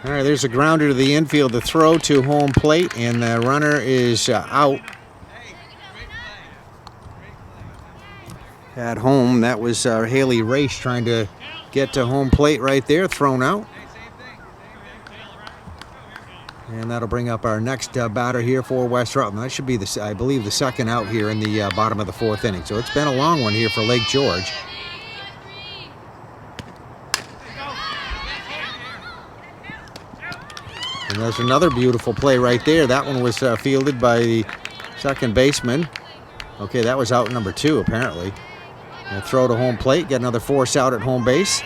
Speaker 1: All right, there's a grounder to the infield, the throw to home plate, and the runner is out. At home, that was Haley Race trying to get to home plate right there, thrown out. And that'll bring up our next batter here for West Rutland. That should be, I believe, the second out here in the bottom of the 4th inning. So it's been a long one here for Lake George. And there's another beautiful play right there. That one was fielded by the second baseman. Okay, that was out number 2, apparently. And throw to home plate, get another force out at home base.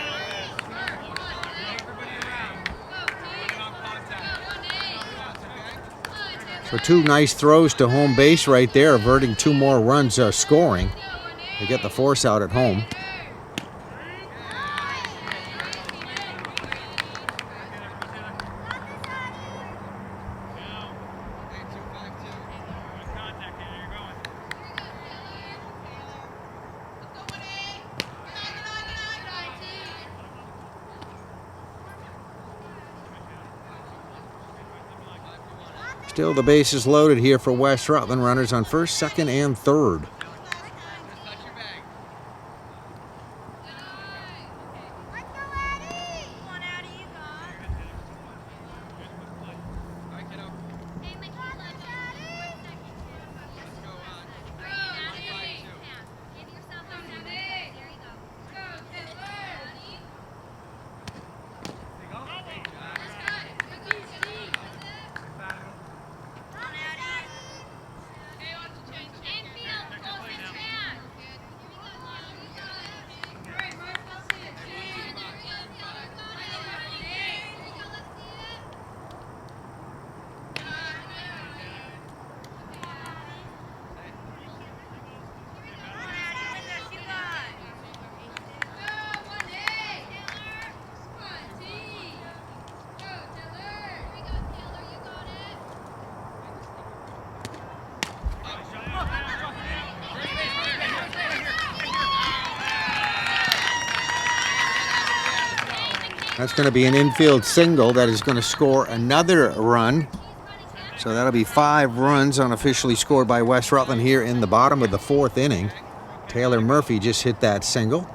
Speaker 1: So 2 nice throws to home base right there, averting 2 more runs scoring. They get the force out at home. Still the bases loaded here for West Rutland. Runners on first, second, and third. That's going to be an infield single that is going to score another run. So that'll be 5 runs unofficially scored by West Rutland here in the bottom of the 4th inning. Taylor Murphy just hit that single.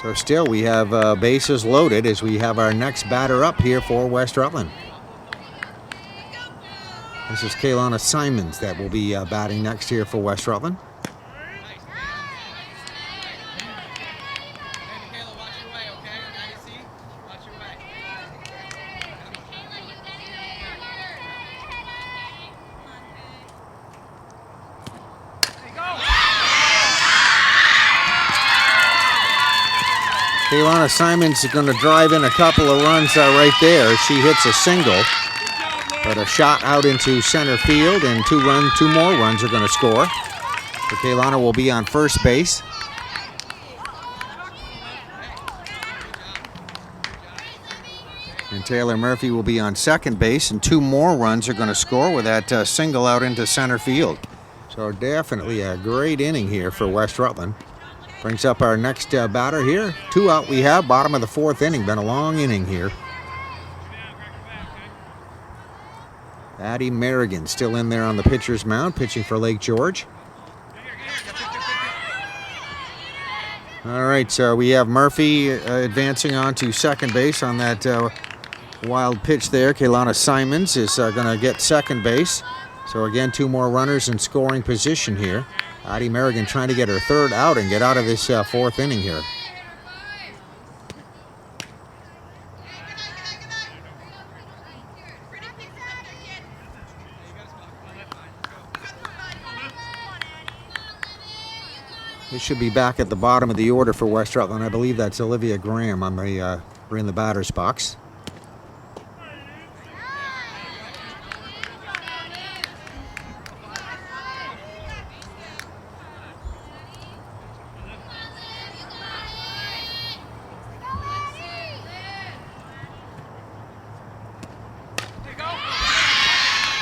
Speaker 1: So still we have bases loaded as we have our next batter up here for West Rutland. This is Kaylana Simons that will be batting next here for West Rutland. Kaylana Simons is going to drive in a couple of runs right there. She hits a single, but a shot out into center field, and 2 more runs are going to score. So Kaylana will be on first base. And Taylor Murphy will be on second base, and 2 more runs are going to score with that single out into center field. So definitely a great inning here for West Rutland. Brings up our next batter here. 2 out we have, bottom of the 4th inning. Been a long inning here. Addie Merrigan still in there on the pitcher's mound, pitching for Lake George. All right, so we have Murphy advancing on to second base on that wild pitch there. Kaylana Simons is going to get second base. So again, 2 more runners in scoring position here. Addie Merrigan trying to get her third out and get out of this fourth inning here. This should be back at the bottom of the order for West Rutland. I believe that's Olivia Graham on the in the batter's box.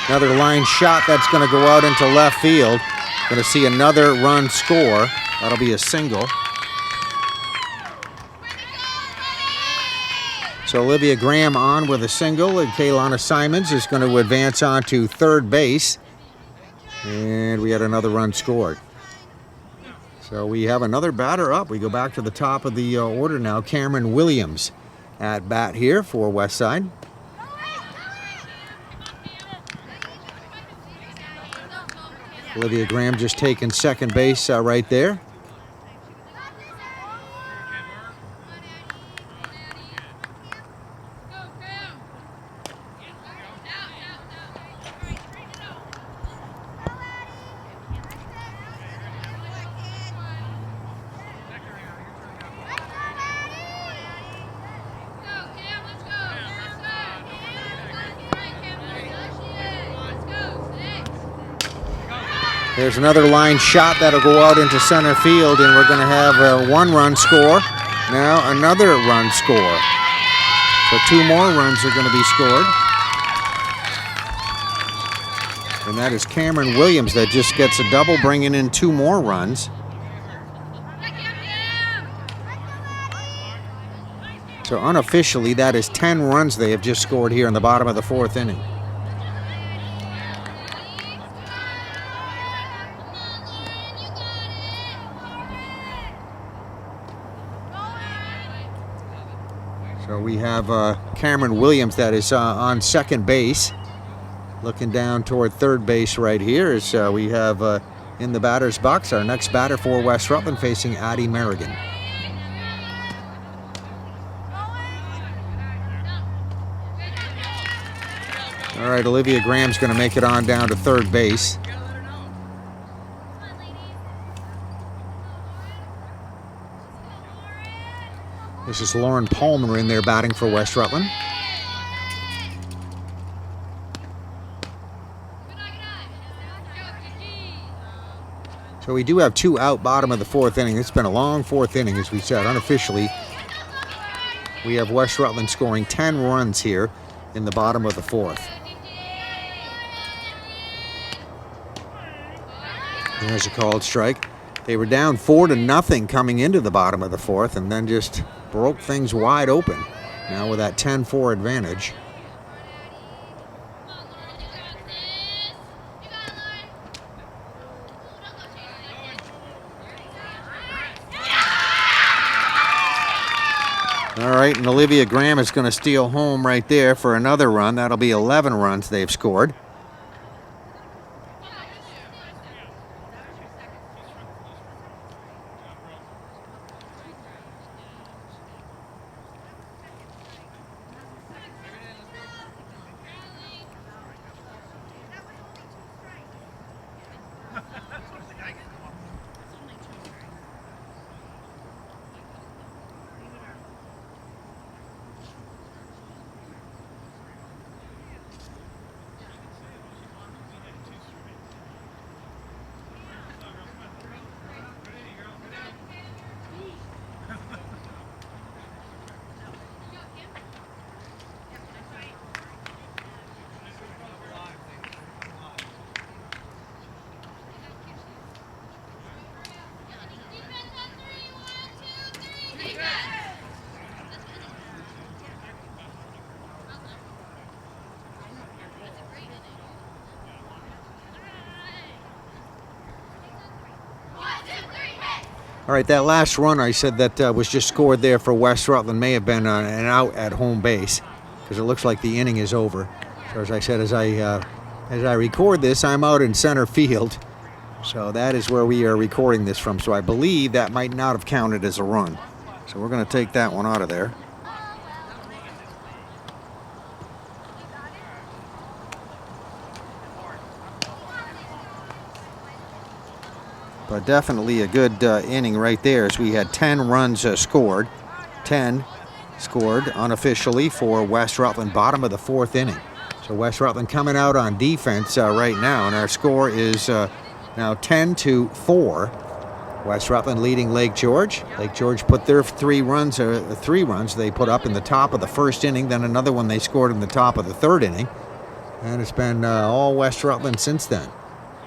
Speaker 1: Another line shot that's going to go out into left field. Going to see another run score. That'll be a single. So Olivia Graham on with a single, and Kaylana Simons is going to advance on to third base. And we had another run scored. So we have another batter up. We go back to the top of the order now. Cameron Williams at bat here for Westside. Olivia Graham just taking second base right there. There's another line shot that'll go out into center field, and we're going to have a one-run score. Now another run score. So two more runs are going to be scored. And that is Cameron Williams that just gets a double, bringing in two more runs. So unofficially, that is 10 runs they have just scored here in the bottom of the fourth inning. So we have Cameron Williams that is on second base. Looking down toward third base right here is we have in the batter's box our next batter for West Rutland, facing Addie Merrigan. All right, Olivia Graham's going to make it on down to third base. This is Lauren Palmer in there batting for West Rutland. So we do have two out bottom of the fourth inning. It's been a long fourth inning, as we said. Unofficially, we have West Rutland scoring 10 runs here in the bottom of the fourth. There's a called strike. They were down 4-0 coming into the bottom of the fourth, and then just broke things wide open. Now with that 10-4 advantage. All right, and Olivia Graham is going to steal home right there for another run. That'll be 11 runs they've scored. All right, that last run I said that was just scored there for West Rutland may have been an out at home base, because it looks like the inning is over. So as I said, as I record this, I'm out in center field, So that is where we are recording this from. So I believe that might not have counted as a run. So we're going to take that one out of there. But definitely a good inning right there, as we had 10 runs scored. 10 scored unofficially for West Rutland, bottom of the 4th inning. So West Rutland coming out on defense right now, and our score is now 10-4. West Rutland leading Lake George. Lake George put their 3 runs they put up in the top of the 1st inning, then another one they scored in the top of the 3rd inning. And it's been all West Rutland since then.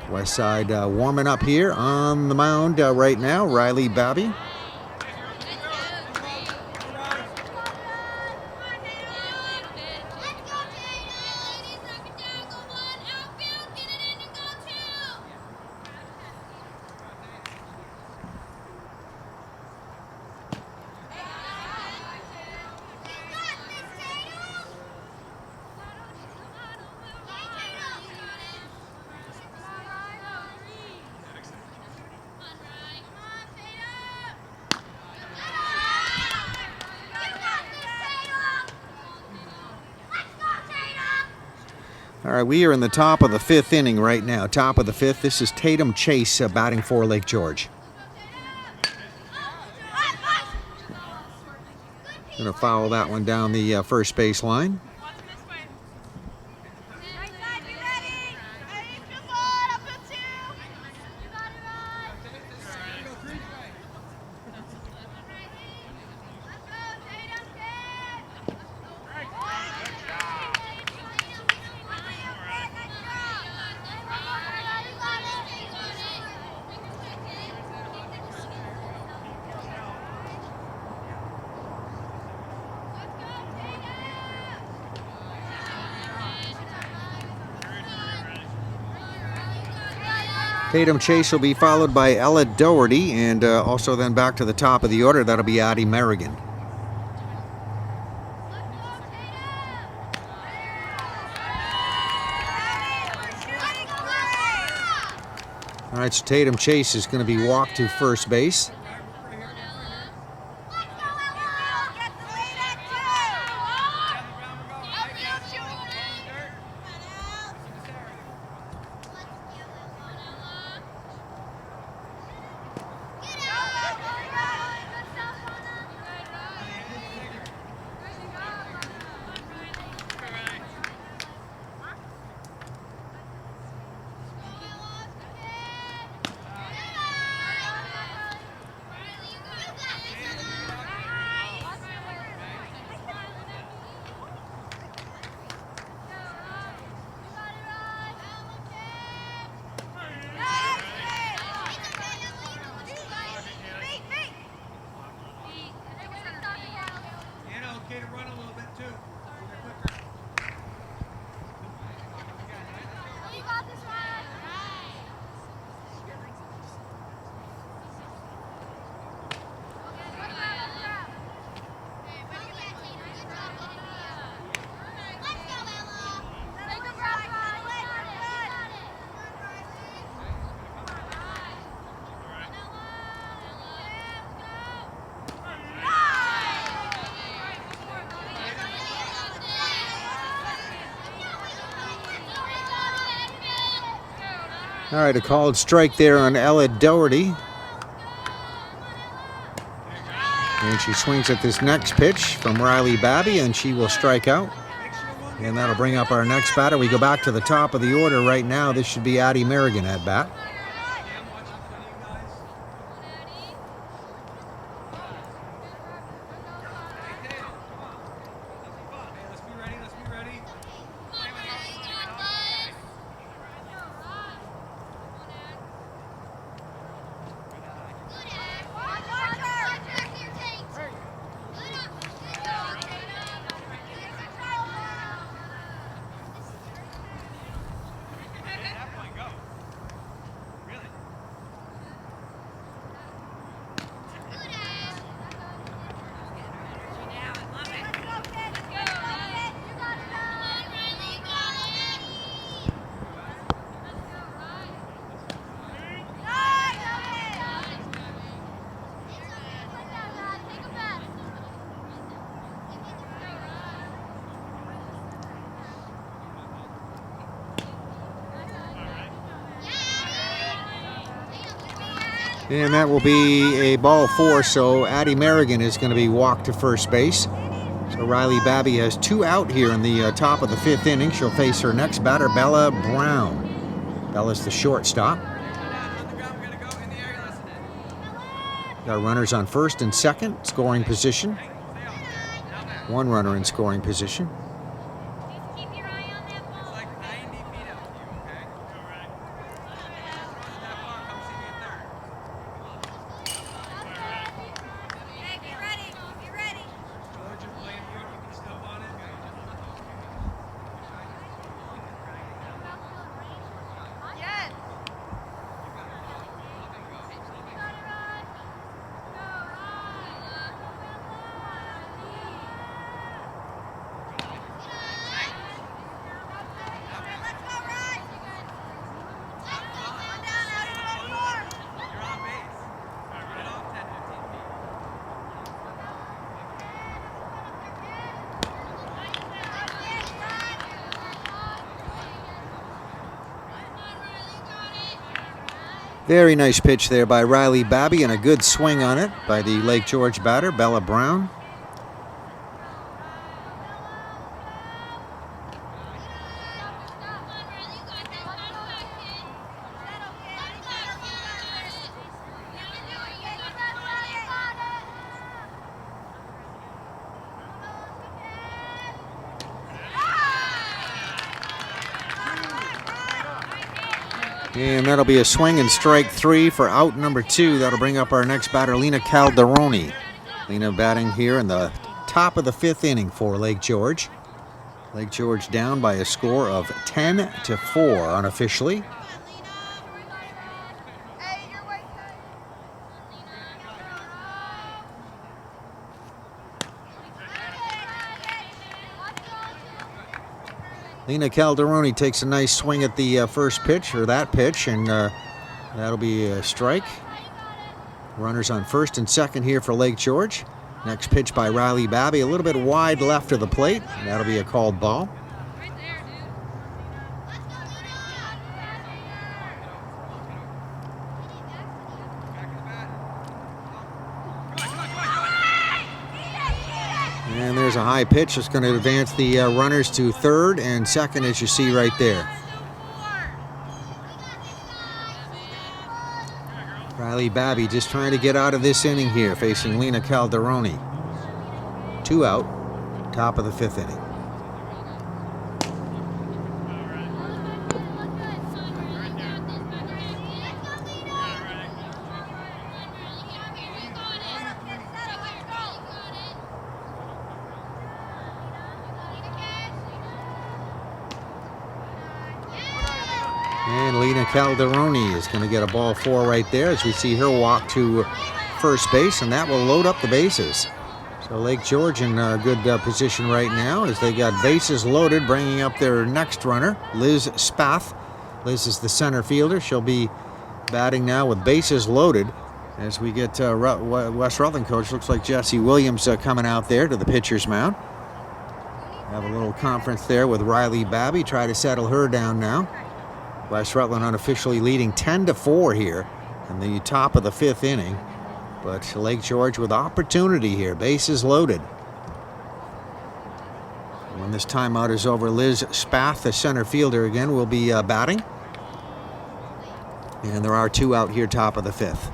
Speaker 1: West Side warming up here on the mound right now, Riley Babby. All right, we are in the top of the 5th inning right now. Top of the 5th. This is Tatum Chase batting for Lake George. Going to foul that one down the first base line. Tatum Chase will be followed by Ella Doherty, and also then back to the top of the order, that'll be Addie Merrigan. All right, so Tatum Chase is going to be walked to first base. All right, a called strike there on Ella Doherty. And she swings at this next pitch from Riley Babby, and she will strike out. And that'll bring up our next batter. We go back to the top of the order right now. This should be Addie Merrigan at bat. And that will be a ball 4, so Addie Merrigan is going to be walked to first base. So Riley Babby has 2 out here in the top of the 5th inning. She'll face her next batter, Bella Brown. Bella's the shortstop. Got runners on first and second, scoring position. 1 runner in scoring position. Very nice pitch there by Riley Babby, and a good swing on it by the Lake George batter, Bella Brown. And that'll be a swing and strike 3 for out number 2. That'll bring up our next batter, Lena Calderoni. Lena batting here in the top of the 5th inning for Lake George. Lake George down by a score of 10-4 unofficially. Lena Calderoni takes a nice swing at the first pitch, or that pitch, and that'll be a strike. Runners on first and second here for Lake George. Next pitch by Riley Babby, a little bit wide left of the plate, and that'll be a called ball. And there's a high pitch that's going to advance the runners to third and second, as you see right there. Riley Babby just trying to get out of this inning here, facing Lena Calderoni. 2 out, top of the 5th inning. And Lena Calderoni is going to get a ball 4 right there as we see her walk to first base, and that will load up the bases. So Lake George in good position right now as they got bases loaded, bringing up their next runner, Liz Spath. Liz is the center fielder. She'll be batting now with bases loaded as we get West Rutland coach. Looks like Jesse Williams coming out there to the pitcher's mound. Have a little conference there with Riley Babby, try to settle her down now. West Rutland unofficially leading 10-4 here in the top of the 5th inning. But Lake George with opportunity here, bases loaded. When this timeout is over, Liz Spath, the center fielder again, will be batting. And there are 2 out here, top of the 5th.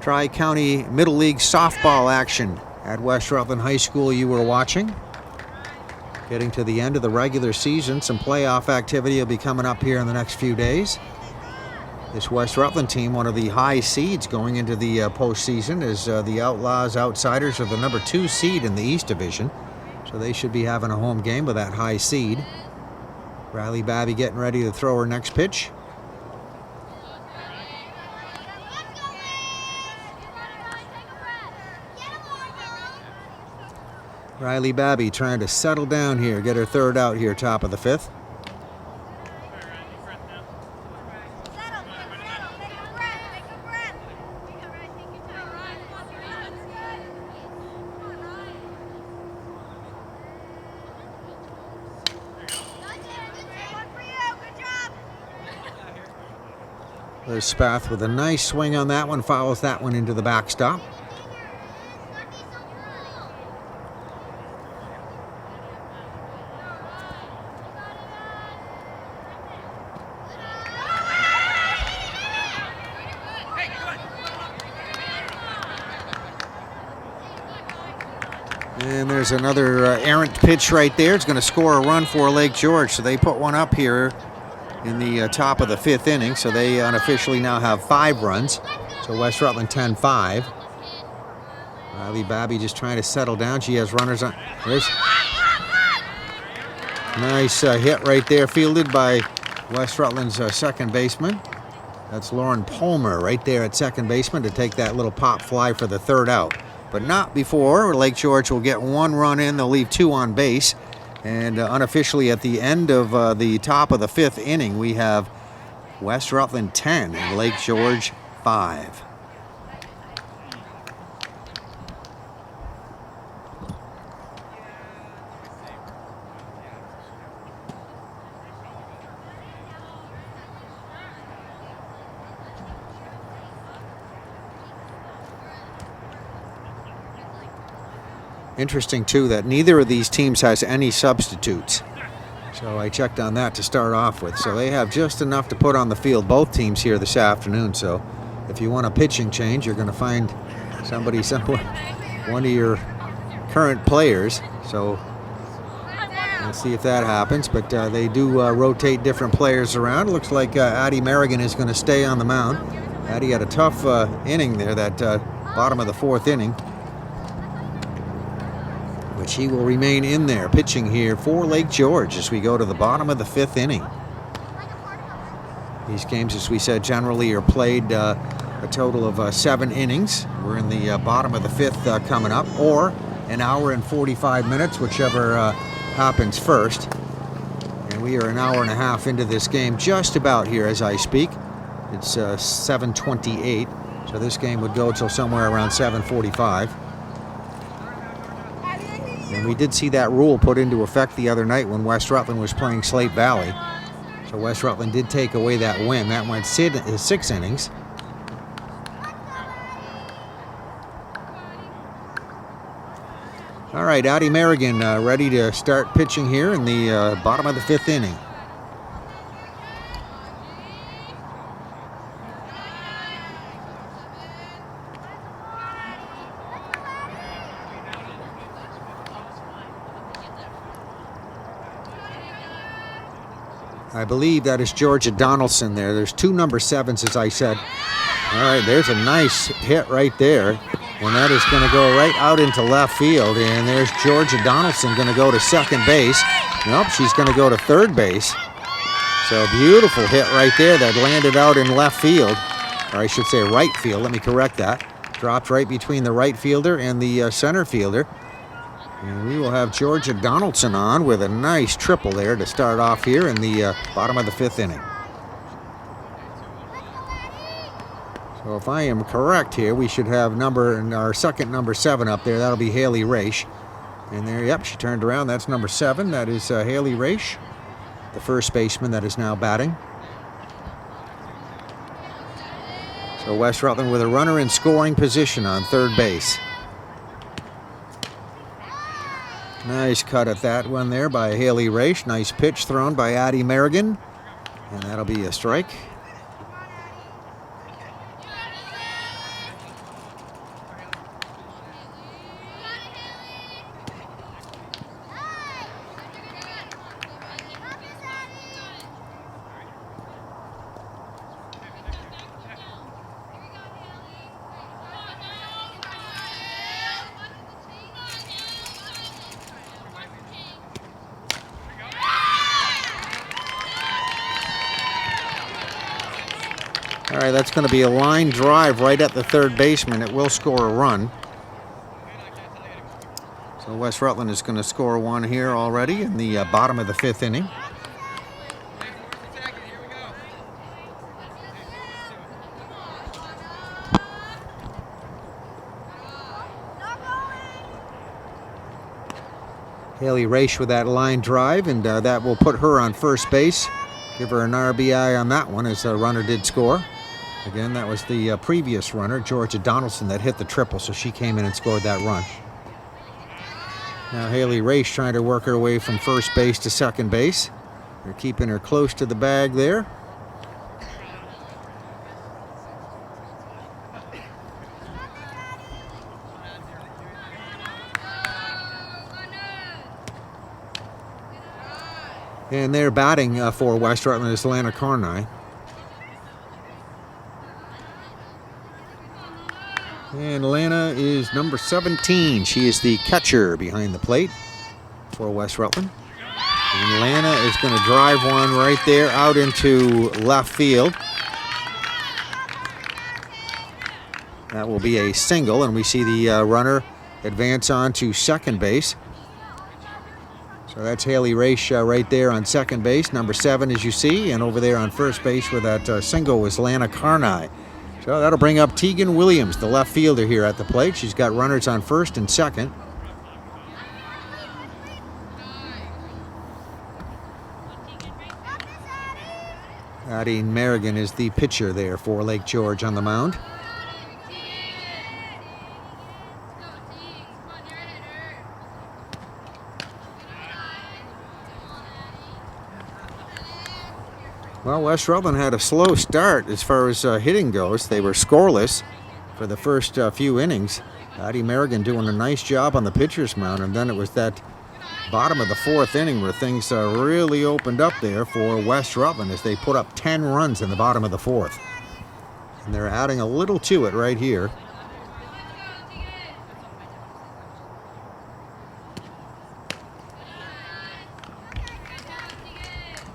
Speaker 1: Tri-County Middle League softball action at West Rutland High School you were watching. Getting to the end of the regular season, some playoff activity will be coming up here in the next few days. This West Rutland team, one of the high seeds going into the postseason, is the Outlaws Outsiders are the number 2 seed in the East Division. So they should be having a home game with that high seed. Riley Babby getting ready to throw her next pitch. Riley Babby trying to settle down here, get her 3rd out here, top of the 5th. There's Spath with a nice swing on that one, fouls that one into the backstop. And there's another errant pitch right there. It's going to score a run for Lake George. So they put one up here in the top of the 5th inning. So they unofficially now have 5 runs. So West Rutland 10-5. Riley Babby just trying to settle down. She has runners on. There's nice hit right there, fielded by West Rutland's second baseman. That's Lauren Palmer right there at second baseman to take that little pop fly for the 3rd out. But not before. Lake George will get 1 run in. They'll leave 2 on base. And unofficially at the end of the top of the 5th inning, we have West Rutland 10 and Lake George 5. Interesting, too, that neither of these teams has any substitutes. So I checked on that to start off with. So they have just enough to put on the field, both teams here this afternoon. So if you want a pitching change, you're going to find somebody somewhere, one of your current players. So we'll see if that happens. But they do rotate different players around. It looks like Addie Merrigan is going to stay on the mound. Addie had a tough inning there, that bottom of the 4th inning. She will remain in there, pitching here for Lake George as we go to the bottom of the 5th inning. These games, as we said, generally are played a total of 7 innings. We're in the bottom of the 5th coming up, or an hour and 45 minutes, whichever happens first. And we are an hour and a half into this game, just about here as I speak. It's 7:28, so this game would go till somewhere around 7:45. And we did see that rule put into effect the other night when West Rutland was playing Slate Valley. So West Rutland did take away that win. That went 6 innings. All right, Addie Merrigan ready to start pitching here in the bottom of the 5th inning. I believe that is Georgia Donaldson there. There's 2 number 7s, as I said. All right, there's a nice hit right there. And that is going to go right out into left field. And there's Georgia Donaldson going to go to second base. Nope, she's going to go to third base. So beautiful hit right there that landed out in left field. Or I should say right field. Let me correct that. Dropped right between the right fielder and the center fielder. And we will have Georgia Donaldson on with a nice triple there to start off here in the bottom of the 5th inning. So if I am correct here, we should have our second number 7 up there. That'll be Haley Raish. And there, yep, she turned around. That's number 7. That is Haley Raish, the first baseman that is now batting. So West Rutland with a runner in scoring position on third base. Nice cut at that one there by Haley Raish. Nice pitch thrown by Addie Merrigan. And that'll be a strike. All right, that's going to be a line drive right at the third baseman. It will score a run. So West Rutland is going to score one here already in the bottom of the 5th inning. Haley Raish with that line drive, and that will put her on first base. Give her an RBI on that one as the runner did score. Again, that was the previous runner, Georgia Donaldson, that hit the triple, so she came in and scored that run. Now Haley Race trying to work her way from first base to second base. They're keeping her close to the bag there. And they're batting for West Rutland is Lana Carney. And Lana is number 17. She is the catcher behind the plate for West Rutland. And Lana is going to drive one right there out into left field. That will be a single, and we see the runner advance on to second base. So that's Haley Race right there on second base, number 7 as you see, and over there on first base with that single was Lana Carney. So that'll bring up Tegan Williams, the left fielder here at the plate. She's got runners on first and second. Addie Merrigan is the pitcher there for Lake George on the mound. Well, West Rutland had a slow start as far as hitting goes. They were scoreless for the first few innings. Addie Merrigan doing a nice job on the pitcher's mound, and then it was that bottom of the 4th inning where things really opened up there for West Rutland as they put up 10 runs in the bottom of the 4th. And they're adding a little to it right here.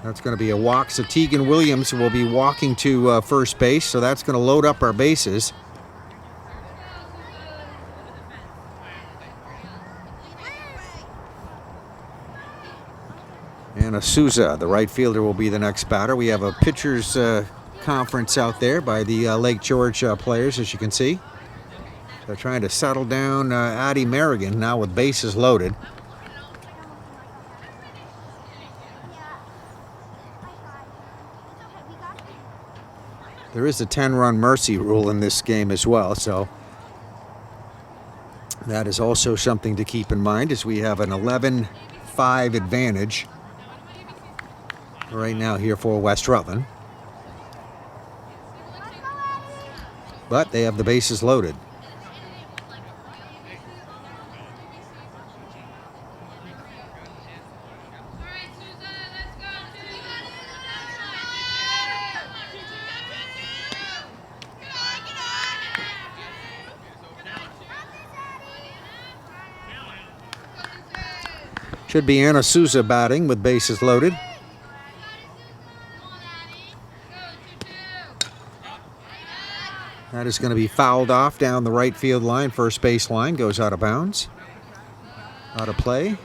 Speaker 1: That's going to be a walk, so Tegan Williams will be walking to first base, so that's going to load up our bases. Anna Souza, the right fielder, will be the next batter. We have a pitchers conference out there by the Lake George players, as you can see. So trying to settle down Addie Merrigan now with bases loaded. There is a 10-run mercy rule in this game as well, so that is also something to keep in mind as we have an 11-5 advantage right now here for West Rutland. But they have the bases loaded. Should be Anna Souza batting with bases loaded. That is going to be fouled off down the right field line. First base line goes out of bounds. Out of play.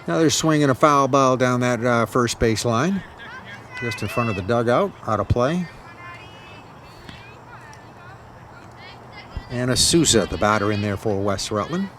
Speaker 1: Now they're swinging a foul ball down that first base line, just in front of the dugout, out of play. Anna Souza, the batter in there for West Rutland.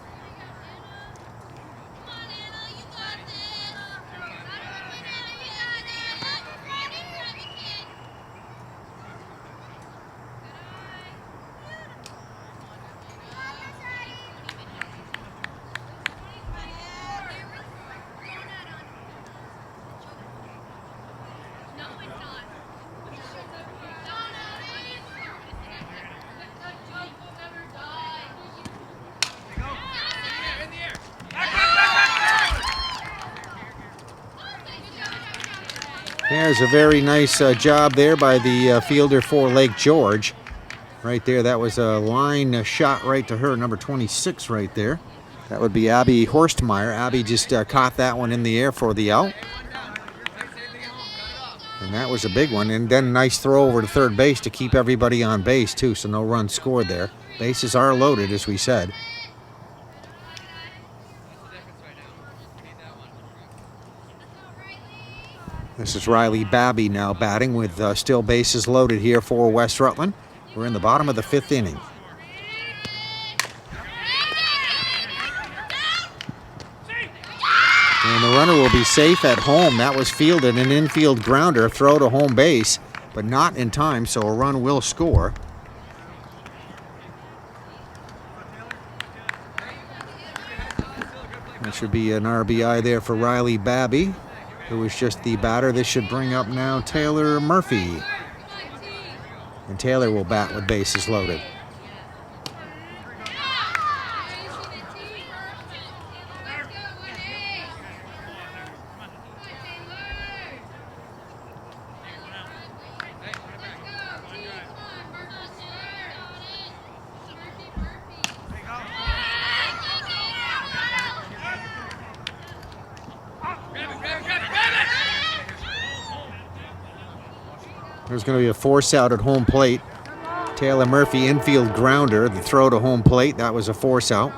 Speaker 1: There's a very nice job there by the fielder for Lake George. Right there, that was a line shot right to her, number 26 right there. That would be Abby Horstmeyer. Abby just caught that one in the air for the out. And that was a big one. And then nice throw over to third base to keep everybody on base, too, so no runs scored there. Bases are loaded, as we said. This is Riley Babby now batting with still bases loaded here for West Rutland. We're in the bottom of the 5th inning. And the runner will be safe at home. That was fielded, an infield grounder, throw to home base, but not in time, so a run will score. That should be an RBI there for Riley Babby, who is just the batter. This should bring up now Taylor Murphy. And Taylor will bat with bases loaded. There's going to be a force out at home plate. Taylor Murphy, infield grounder, the throw to home plate. That was a force out.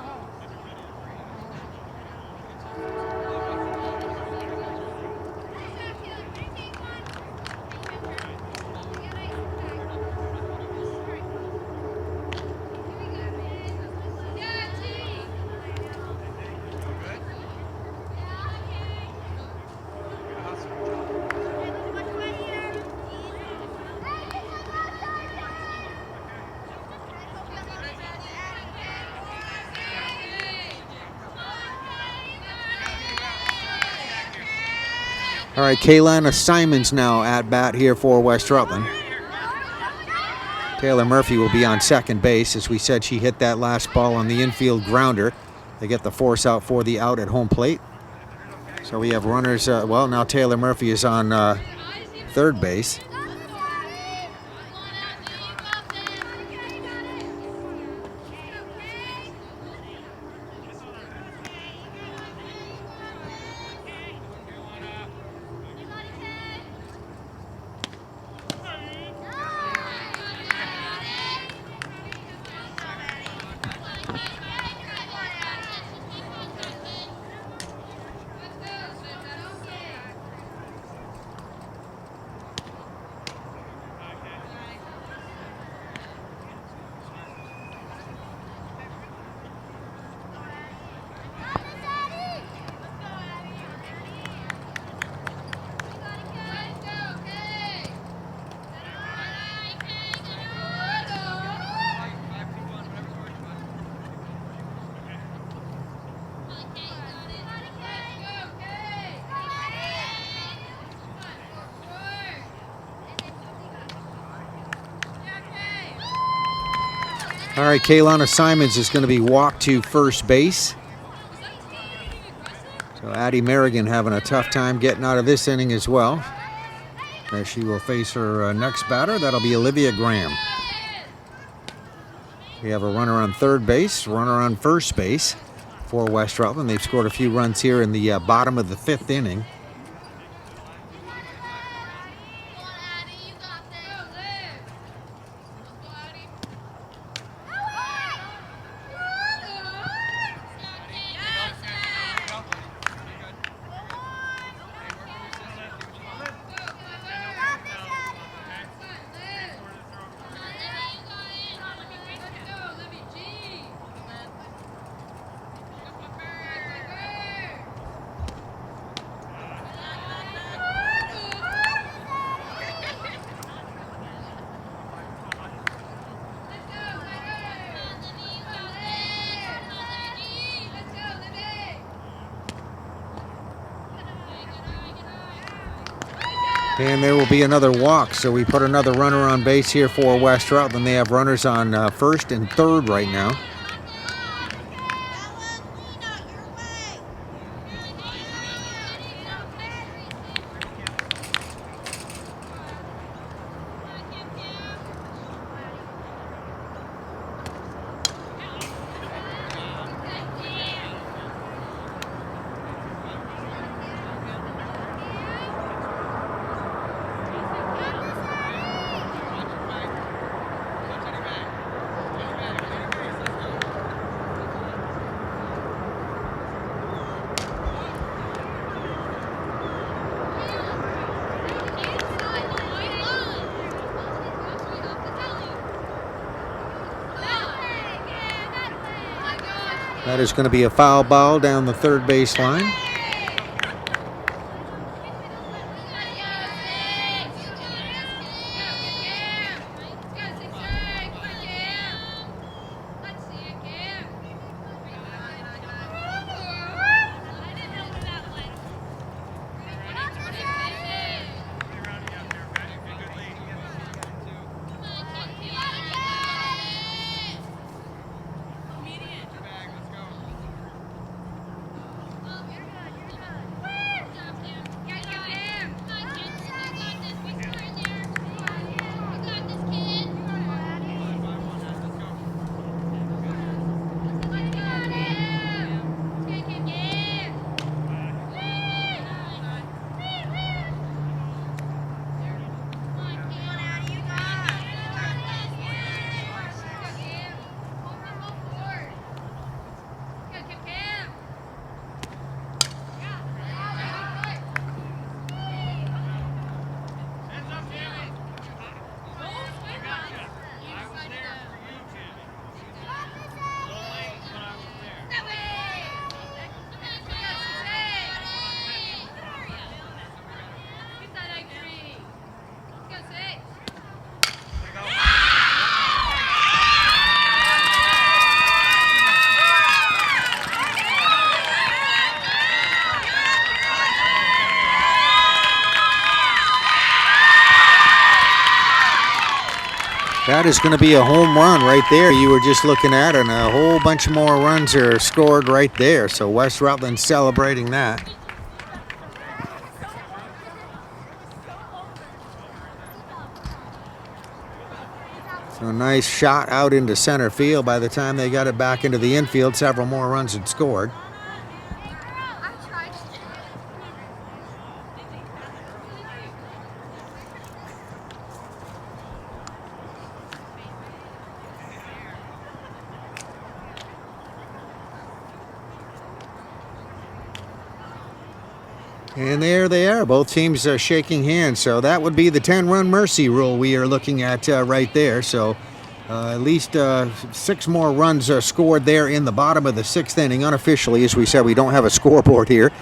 Speaker 1: All right, Kaylana Simons now at bat here for West Rutland. Taylor Murphy will be on second base. As we said, she hit that last ball on the infield grounder. They get the force out for the out at home plate. So we have runners. Well, now Taylor Murphy is on third base. All right, Kaylana Simons is going to be walked to first base. So Addie Merrigan having a tough time getting out of this inning as well, as she will face her next batter. That'll be Olivia Graham. We have a runner on third base, runner on first base for West Rutland. They've scored a few runs here in the bottom of the 5th inning. And there will be another walk, so we put another runner on base here for West Rutland. They have runners on first and third right now. That is going to be a foul ball down the third base line. That is going to be a home run right there. You were just looking at, and a whole bunch more runs are scored right there. So West Rutland celebrating that. So a nice shot out into center field. By the time they got it back into the infield, several more runs had scored. And there they are, both teams shaking hands. So that would be the 10-run mercy rule we are looking at right there. So at least 6 more runs scored there in the bottom of the 6th inning. Unofficially, as we said, we don't have a scoreboard here,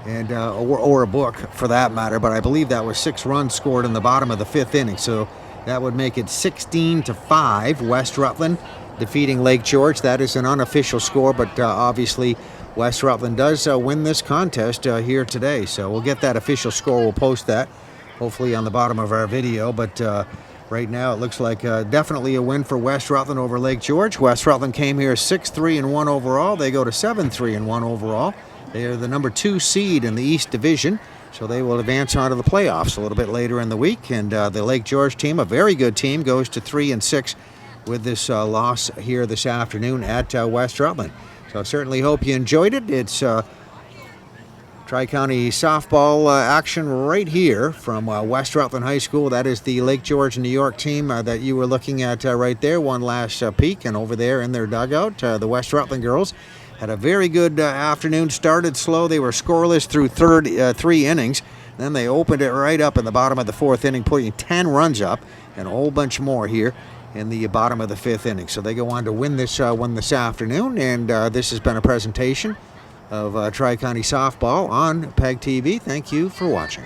Speaker 1: and or a book for that matter. But I believe that was 6 runs scored in the bottom of the 5th inning. So that would make it 16-5. West Rutland defeating Lake George. That is an unofficial score, but obviously West Rutland does win this contest here today. So we'll get that official score. We'll post that hopefully on the bottom of our video. But right now it looks like definitely a win for West Rutland over Lake George. West Rutland came here 6-3-1 overall. They go to 7-3-1 overall. They are the number 2 seed in the East Division. So they will advance on to the playoffs a little bit later in the week. And the Lake George team, a very good team, goes to 3-6 with this loss here this afternoon at West Rutland. So I certainly hope you enjoyed it. It's Tri-County softball action right here from West Rutland High School. That is the Lake George, New York team that you were looking at right there. One last peek, and over there in their dugout, the West Rutland girls had a very good afternoon. Started slow. They were scoreless through 3 innings. Then they opened it right up in the bottom of the 4th inning, putting 10 runs up and a whole bunch more here in the bottom of the 5th inning. So they go on to win this one this afternoon, and this has been a presentation of Tri-County Softball on PEGTV. Thank you for watching.